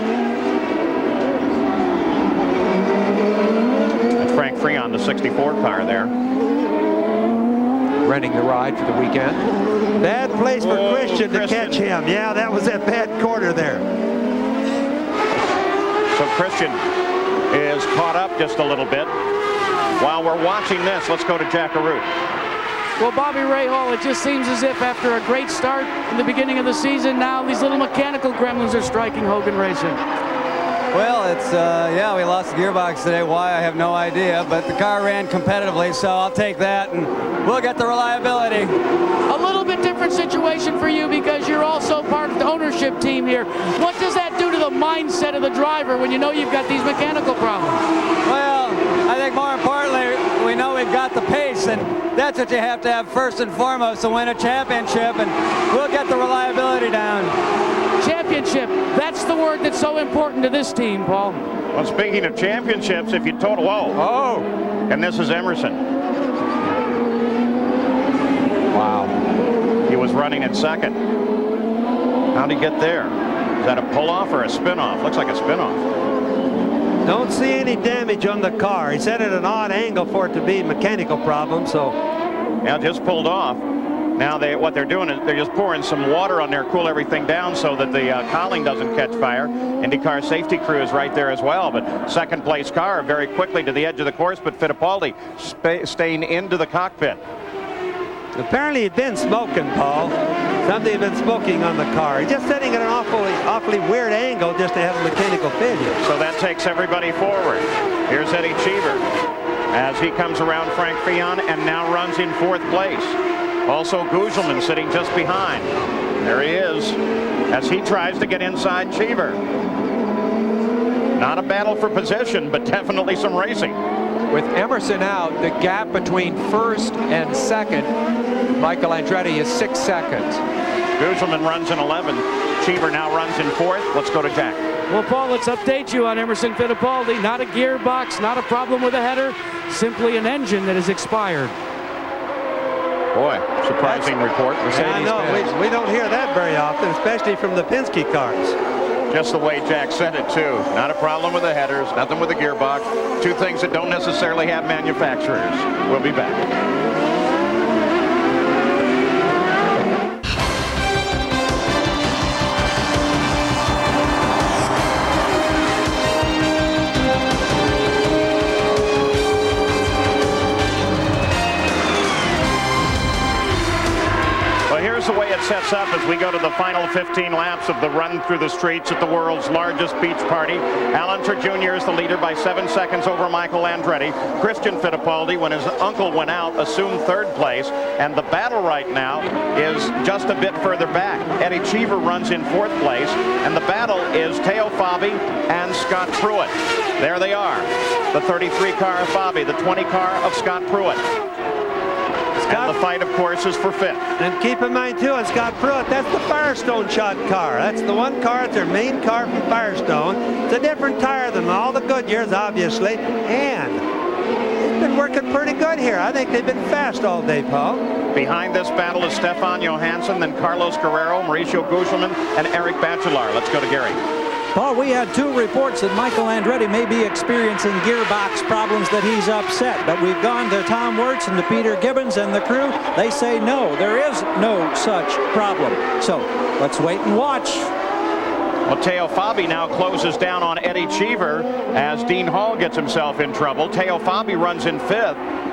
Frank Freon, the 64 car there. Renting the ride for the weekend. Bad place for Christian to catch him. Yeah, that was a bad corner there. So Christian is caught up just a little bit. While we're watching this, let's go to Jack Arute. Well, Bobby Rahal, it just seems as if after a great start in the beginning of the season, now these little mechanical gremlins are striking Hogan Racing. Well, it's, yeah, we lost the gearbox today. Why, I have no idea, but the car ran competitively, so I'll take that, and we'll get the reliability. A little bit different situation for you because you're also part of the ownership team here. What does that do to the mindset of the driver when you know you've got these mechanical problems? Well, I think more importantly, we know we've got the pace, and that's what you have to have first and foremost to win a championship, and we'll get the reliability down. Championship, that's the word that's so important to this team, Paul. Well, speaking of championships, if you total, whoa. And this is Emerson. Wow. He was running in 2nd. How'd he get there? Is that a pull-off or a spin-off? Looks like a spin-off. Don't see any damage on the car. He set it at an odd angle for it to be a mechanical problem, so. Yeah, just pulled off. Now what they're doing is they're just pouring some water on there, cool everything down so that the cowling doesn't catch fire. IndyCar safety crew is right there as well, but 2nd place car very quickly to the edge of the course, but Fittipaldi staying into the cockpit. Apparently he'd been smoking, Paul. Something had been smoking on the car. He's just sitting at an awfully weird angle just to have a mechanical failure. So that takes everybody forward. Here's Eddie Cheever as he comes around Frank Freon and now runs in 4th place. Also Gugelman sitting just behind. There he is as he tries to get inside Cheever. Not a battle for position, but definitely some racing. With Emerson out, the gap between 1st and 2nd, Michael Andretti is 6 seconds. Gugelman runs in 11th. Cheever now runs in 4th. Let's go to Jack. Well, Paul, let's update you on Emerson Fittipaldi. Not a gearbox, not a problem with a header, simply an engine that has expired. Boy, surprising report. I know, we don't hear that very often, especially from the Penske cars. Just the way Jack said it, too. Not a problem with the headers, nothing with the gearbox. 2 things that don't necessarily have manufacturers. We'll be back. The way it sets up as we go to the final 15 laps of the run through the streets at the world's largest beach party. Al Unser Jr. is the leader by 7 seconds over Michael Andretti. Christian Fittipaldi, when his uncle went out, assumed 3rd place. And the battle right now is just a bit further back. Eddie Cheever runs in 4th place. And the battle is Teo Fabi and Scott Pruitt. There they are. The 33 car of Bobby, the 20 car of Scott Pruitt. And the fight, of course, is for fifth. And keep in mind, too, on Scott Pruitt, that's the Firestone shot car. That's the one car, it's their main car from Firestone. It's a different tire than all the Goodyears, obviously. And it's been working pretty good here. I think they've been fast all day, Paul. Behind this battle is Stefan Johansson, then Carlos Guerrero, Mauricio Gugelmin, and Eric Bachelard. Let's go to Gary. Paul, we had 2 reports that Michael Andretti may be experiencing gearbox problems, that he's upset. But we've gone to Tom Wirtz and to Peter Gibbons and the crew. They say no, there is no such problem. So let's wait and watch. Well, Teo Fabi now closes down on Eddie Cheever as Dean Hall gets himself in trouble. Teo Fabi runs in 5th.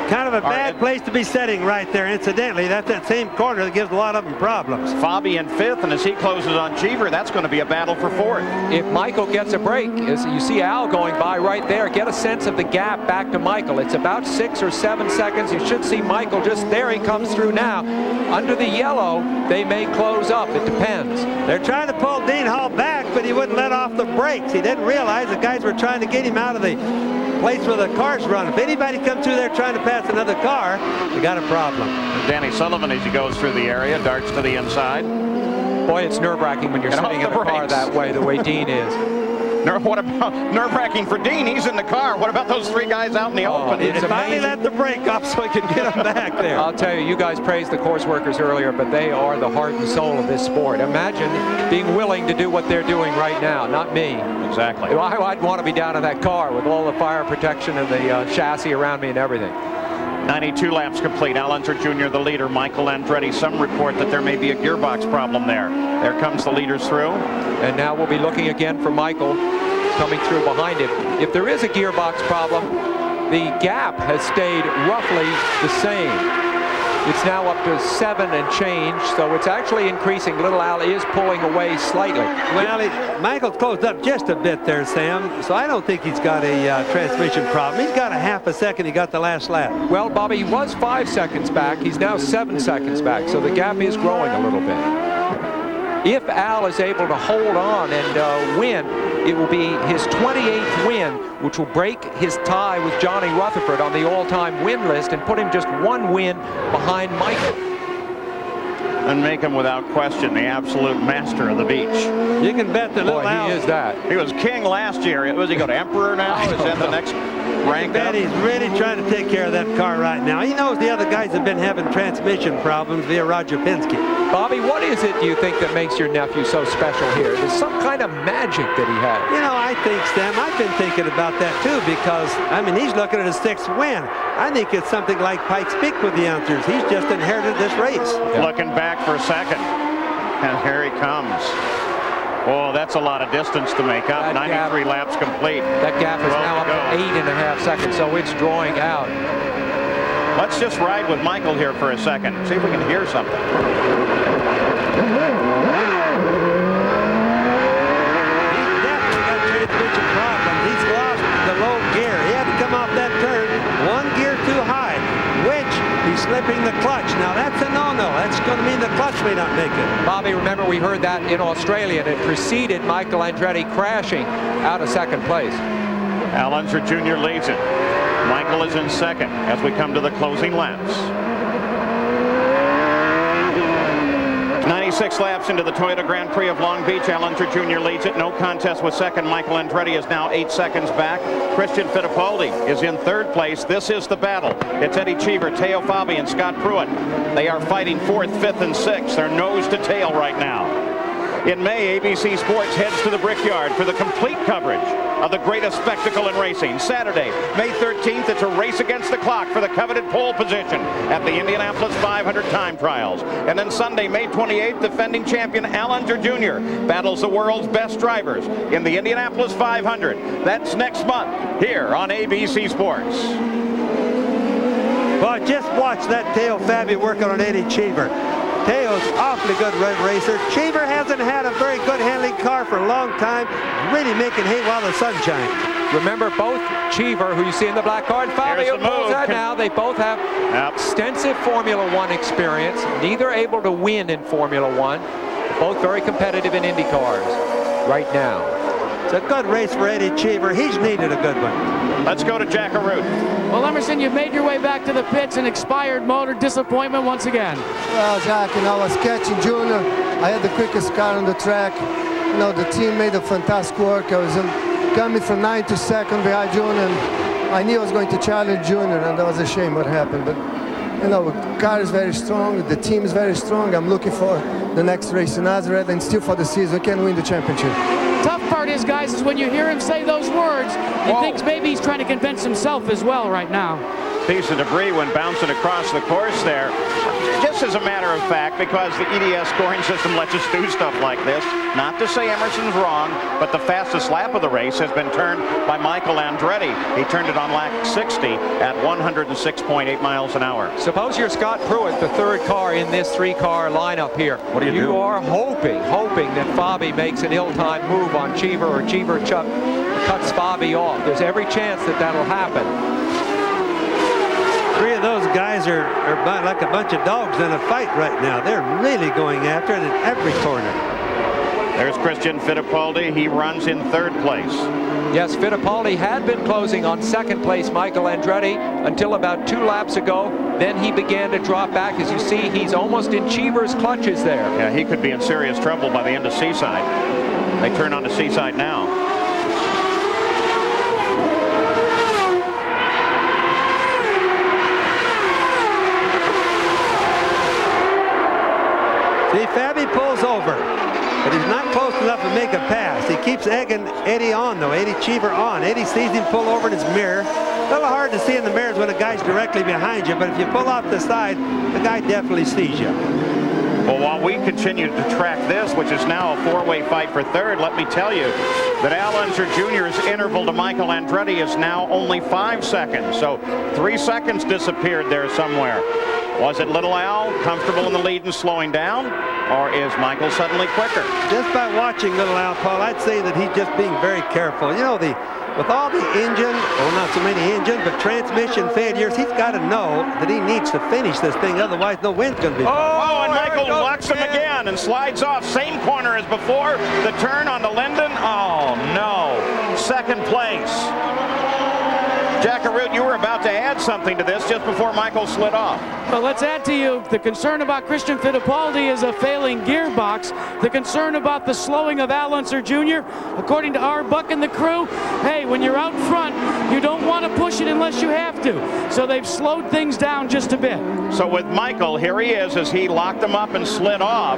Kind of a bad place to be sitting right there. Incidentally, that's that same corner that gives a lot of them problems. Fabi in 5th, and as he closes on Cheever, that's going to be a battle for 4th. If Michael gets a break, as you see Al going by right there, get a sense of the gap back to Michael. It's about 6 or 7 seconds. You should see Michael just there. He comes through now. Under the yellow, they may close up. It depends. They're trying to pull Dean Hall back, but he wouldn't let off the brakes. He didn't realize the guys were trying to get him out of the place where the cars run. If anybody comes through there trying to pass another car, you got a problem. Danny Sullivan, as he goes through the area, darts to the inside. Boy, it's nerve-wracking when you're sitting in a car that way, the way Dean is. What about nerve-wracking for Dean? He's in the car. What about those 3 guys out in the open? It's finally let the brake up so he can get him back there. I'll tell you, you guys praised the course workers earlier, but they are the heart and soul of this sport. Imagine being willing to do what they're doing right now, not me. Exactly. I'd want to be down in that car with all the fire protection and the chassis around me and everything. 92 laps complete. Al Unser Jr., the leader. Michael Andretti. Some report that there may be a gearbox problem there. There comes the leaders through. And now we'll be looking again for Michael coming through behind him. If there is a gearbox problem, the gap has stayed roughly the same. It's now up to 7 and change, so it's actually increasing. Little Al is pulling away slightly. Well, Michael's closed up just a bit there, Sam, so I don't think he's got a transmission problem. He's got a half a second. He got the last lap. Well, Bobby, he was 5 seconds back. He's now 7 seconds back, so the gap is growing a little bit. If Al is able to hold on and win, it will be his 28th win, which will break his tie with Johnny Rutherford on the all-time win list and put him just 1 win behind Michael. And make him, without question, the absolute master of the beach. You can bet that little Al. He is that. He was king last year. Was he going to Emperor now? Is that the next rank up? He's really trying to take care of that car right now. He knows the other guys have been having transmission problems via Roger Penske. Bobby, what is it, do you think, that makes your nephew so special here? There's some kind of magic that he has. You know, I think, Stan, I've been thinking about that too, because, I mean, he's looking at his 6th win. I think it's something like Pikes Peak with the Unsers. He's just inherited this race. Yeah. Looking back for a second. And here he comes. Oh, that's a lot of distance to make up. 93 laps complete. That gap is now up to 8.5 seconds, so it's drawing out. Let's just ride with Michael here for a second. See if we can hear something. He's definitely got transmission problems. He's lost the low gear. He had to come off that turn 1 gear too high, which he's slipping the clutch. Now that's a no-no. That's going to mean the clutch may not make it. Bobby, remember we heard that in Australia, and it preceded Michael Andretti crashing out of 2nd place. Al Unser Jr. leads it. Michael is in 2nd as we come to the closing laps. 96 laps into the Toyota Grand Prix of Long Beach. Al Unser Jr. leads it. No contest with 2nd. Michael Andretti is now 8 seconds back. Christian Fittipaldi is in 3rd place. This is the battle. It's Eddie Cheever, Teo Fabi, and Scott Pruitt. They are fighting 4th, 5th, and 6th. They're nose to tail right now. In May, ABC Sports heads to the Brickyard for the complete coverage of the greatest spectacle in racing. Saturday, May 13th, it's a race against the clock for the coveted pole position at the Indianapolis 500 time trials. And then Sunday, May 28th, defending champion Al Unser Jr. battles the world's best drivers in the Indianapolis 500. That's next month here on ABC Sports. Well, just watch that Teo Fabi working on Eddie Cheever. Teo's awfully good racer. Cheever hasn't had a very good handling car for a long time. Really making hay while the sun shines. Remember, both Cheever, who you see in the black car, and Fabio pulls that now. They both have extensive Formula One experience. Neither able to win in Formula One. Both very competitive in Indy cars right now. It's a good race for Eddie Cheever. He's needed a good one. Let's go to Jack Arute. Well, Emerson, you've made your way back to the pits. An expired motor, disappointment once again. Well, Jack, I was catching Junior. I had the quickest car on the track. The team made a fantastic work. I was coming from 9th to 2nd behind Junior, and I knew I was going to challenge Junior, and that was a shame what happened. But the car is very strong. The team is very strong. I'm looking for the next race in Nazareth, and still for the season, can win the championship. Tough part is, guys, is when you hear him say those words, you think maybe he's trying to convince himself as well right now. Piece of debris went bouncing across the course there. Just as a matter of fact, because the EDS scoring system lets us do stuff like this, not to say Emerson's wrong, but the fastest lap of the race has been turned by Michael Andretti. He turned it on lap 60 at 106.8 miles an hour. Suppose you're Scott Pruitt, the third car in this three-car lineup here. What do you do? You are hoping that Fabi makes an ill-timed move on Cheever, or Cheever cuts Fabi off. There's every chance that that'll happen. Three of those guys are like a bunch of dogs in a fight right now. They're really going after it in every corner. There's Christian Fittipaldi. He runs in 3rd place. Yes, Fittipaldi had been closing on 2nd place Michael Andretti until about 2 laps ago. Then he began to drop back. As you see, he's almost in Cheever's clutches there. Yeah, he could be in serious trouble by the end of Seaside. They turn on to Seaside now. See, Fabi pulls over, but he's not close enough to make a pass. He keeps egging Eddie on, though. Eddie Cheever on. Eddie sees him pull over in his mirror. A little hard to see in the mirrors when a guy's directly behind you, but if you pull off the side, the guy definitely sees you. Well, while we continue to track this, which is now a 4-way fight for 3rd, let me tell you that Al Unser Jr.'s interval to Michael Andretti is now only 5 seconds. So 3 seconds disappeared there somewhere. Was it Little Al comfortable in the lead and slowing down, or is Michael suddenly quicker? Just by watching Little Al, Paul, I'd say that he's just being very careful. With all the engine, well, not so many engine, but transmission failures, he's got to know that he needs to finish this thing, otherwise no wind's going to be. Oh, and Michael locks him again and slides off. Same corner as before. The turn onto Linden. Oh, no. 2nd place. Jack Arute, you were about to add something to this just before Michael slid off. Well, let's add to you the concern about Christian Fittipaldi is a failing gearbox. The concern about the slowing of Al Unser Jr. According to our Buck and the crew, hey, when you're out front, you don't want to push it unless you have to. So they've slowed things down just a bit. So with Michael, here he is as he locked him up and slid off.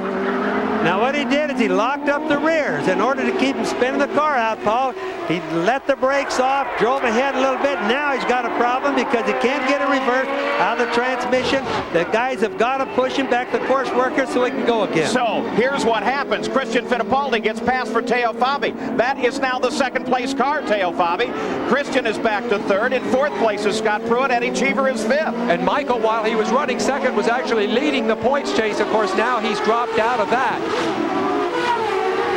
Now what he did is he locked up the rears in order to keep him spinning the car out, Paul. He let the brakes off, drove ahead a little bit. Now he's got a problem because he can't get a reverse out of the transmission. The guys have got to push him back, the course workers, so he can go again. So here's what happens. Christian Fittipaldi gets passed for Teo Fabi. That is now the 2nd place car, Teo Fabi. Christian is back to 3rd. In 4th place is Scott Pruitt. Eddie Cheever is 5th. And Michael, while he was running 2nd, was actually leading the points chase. Of course, now he's dropped out of that.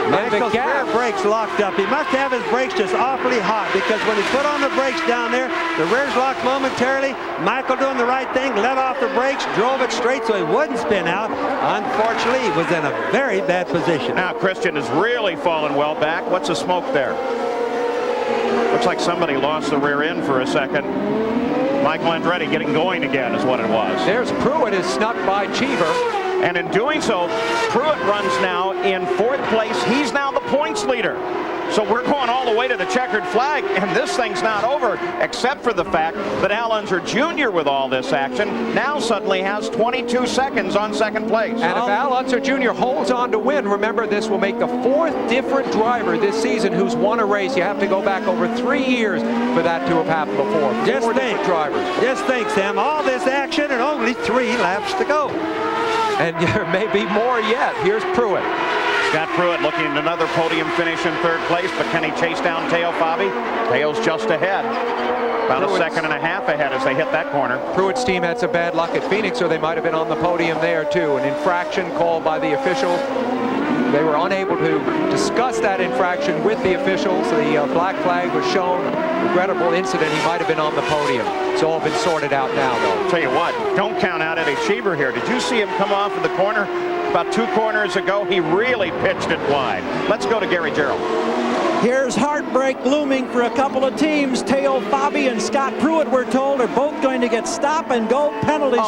Michael's rear brakes locked up. He must have his brakes just awfully hot, because when he put on the brakes down there, the rears locked momentarily. Michael doing the right thing, let off the brakes, drove it straight so he wouldn't spin out. Unfortunately, he was in a very bad position. Now Christian has really fallen well back. What's the smoke there? Looks like somebody lost the rear end for a second. Michael Andretti getting going again is what it was. There's Pruitt is snuck by Cheever. And in doing so, Pruitt runs now in 4th place. He's now the points leader. So we're going all the way to the checkered flag, and this thing's not over, except for the fact that Al Unser Jr., with all this action, now suddenly has 22 seconds on 2nd place. And if Al Unser Jr. holds on to win, remember this will make the 4th different driver this season who's won a race. You have to go back over 3 years for that to have happened before. Just Four think, different drivers. Just think, Sam, all this action and only 3 laps to go. And there may be more yet. Here's Pruitt. Scott Pruitt looking at another podium finish in 3rd place, but can he chase down Teo Fabi? Teo's just ahead. About a second and a half ahead as they hit that corner. Pruitt's team had some bad luck at Phoenix, or they might have been on the podium there too. An infraction called by the officials. They were unable to discuss that infraction with the officials. The black flag was shown. Regrettable incident. He might have been on the podium. It's all been sorted out now, though. Tell you what, don't count out Eddie Cheever here. Did you see him come off of the corner? About 2 corners ago, he really pitched it wide. Let's go to Gary Gerould. Here's heartbreak looming for a couple of teams. Teo Fabi and Scott Pruitt, we're told, are both going to get stop-and-go penalties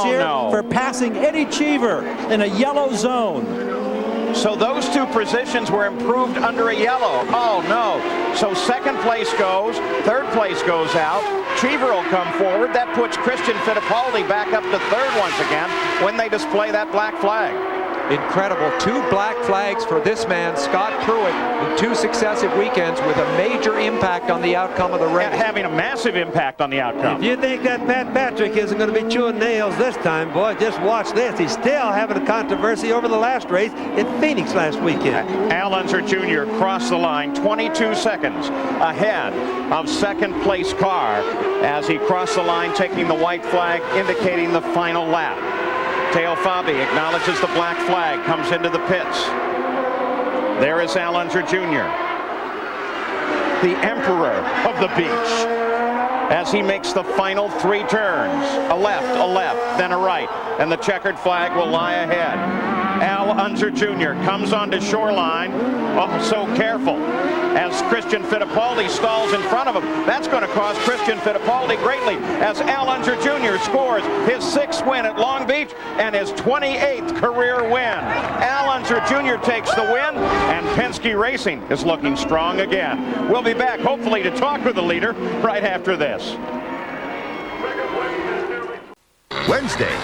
for passing Eddie Cheever in a yellow zone. So those two positions were improved under a yellow. Oh, no. So second place goes, third place goes out. Cheever will come forward. That puts Christian Fittipaldi back up to third once again when they display that black flag. Incredible. 2 black flags for this man, Scott Pruitt, in 2 successive weekends with a major impact on the outcome of the race. Having a massive impact on the outcome. If you think that Pat Patrick isn't going to be chewing nails this time, boy, just watch this. He's still having a controversy over the last race in Phoenix last weekend. Al Unser Jr. crossed the line 22 seconds ahead of second place car as he crossed the line, taking the white flag, indicating the final lap. Teo Fabi acknowledges the black flag, comes into the pits. There is Al Unser Jr., the emperor of the beach, as he makes the final 3 turns. A left, then a right, and the checkered flag will lie ahead. Al Unser Jr. comes onto shoreline. Oh, so careful as Christian Fittipaldi stalls in front of him. That's going to cost Christian Fittipaldi greatly as Al Unser Jr. scores his 6th win at Long Beach and his 28th career win. Al Unser Jr. takes the win, and Penske Racing is looking strong again. We'll be back, hopefully, to talk with the leader right after this. Wednesday.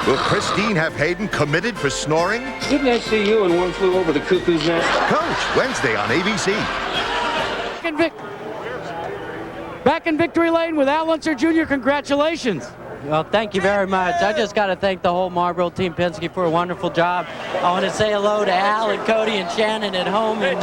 Will Christine have Hayden committed for snoring? Didn't I see you in One Flew Over the Cuckoo's Nest? Coach, Wednesday on ABC. Back in victory lane with Al Unser Jr. Congratulations. Well, thank you very much. I just got to thank the whole Marlboro Team Penske for a wonderful job. I want to say hello to Al and Cody and Shannon at home, and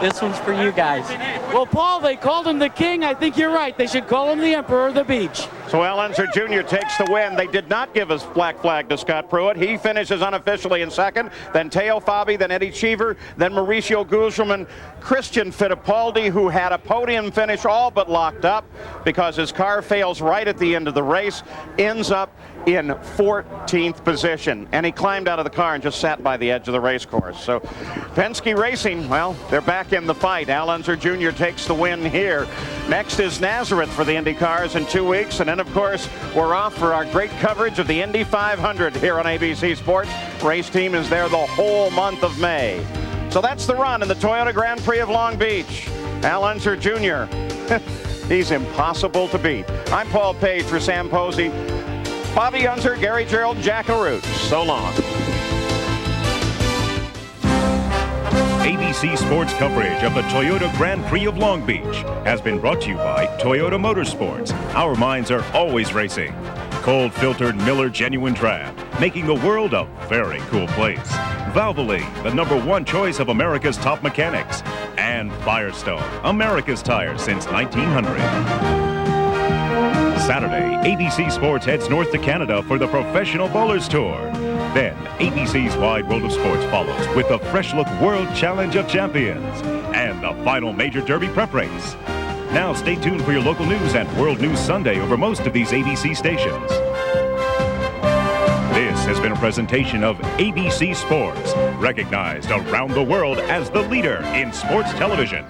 this one's for you guys. Well, Paul, they called him the king. I think you're right. They should call him the emperor of the beach. So Al Unser Jr. takes the win. They did not give us black flag to Scott Pruitt. He finishes unofficially in second. Then Teo Fabi, then Eddie Cheever, then Mauricio Gugelmin. Christian Fittipaldi, who had a podium finish all but locked up because his car fails right at the end of the race, ends up in 14th position. And he climbed out of the car and just sat by the edge of the race course. So Penske Racing, well, they're back in the fight. Al Unser Jr. takes the win here. Next is Nazareth for the Indy cars in 2 weeks. And then, of course, we're off for our great coverage of the Indy 500 here on ABC Sports. Race team is there the whole month of May. So that's the run in the Toyota Grand Prix of Long Beach. Al Unser Jr., he's impossible to beat. I'm Paul Page for Sam Posey. Bobby Unser, Gary Gerould, Jack Arute. So long. ABC Sports coverage of the Toyota Grand Prix of Long Beach has been brought to you by Toyota Motorsports. Our minds are always racing. Cold-filtered Miller Genuine Draft, making the world a very cool place. Valvoline, the #1 choice of America's top mechanics. And Firestone, America's tire since 1900. Saturday, ABC Sports heads north to Canada for the Professional Bowlers Tour. Then, ABC's Wide World of Sports follows with the Fresh Look World Challenge of Champions and the final Major Derby prep race. Now stay tuned for your local news and World News Sunday over most of these ABC stations. This has been a presentation of ABC Sports, recognized around the world as the leader in sports television.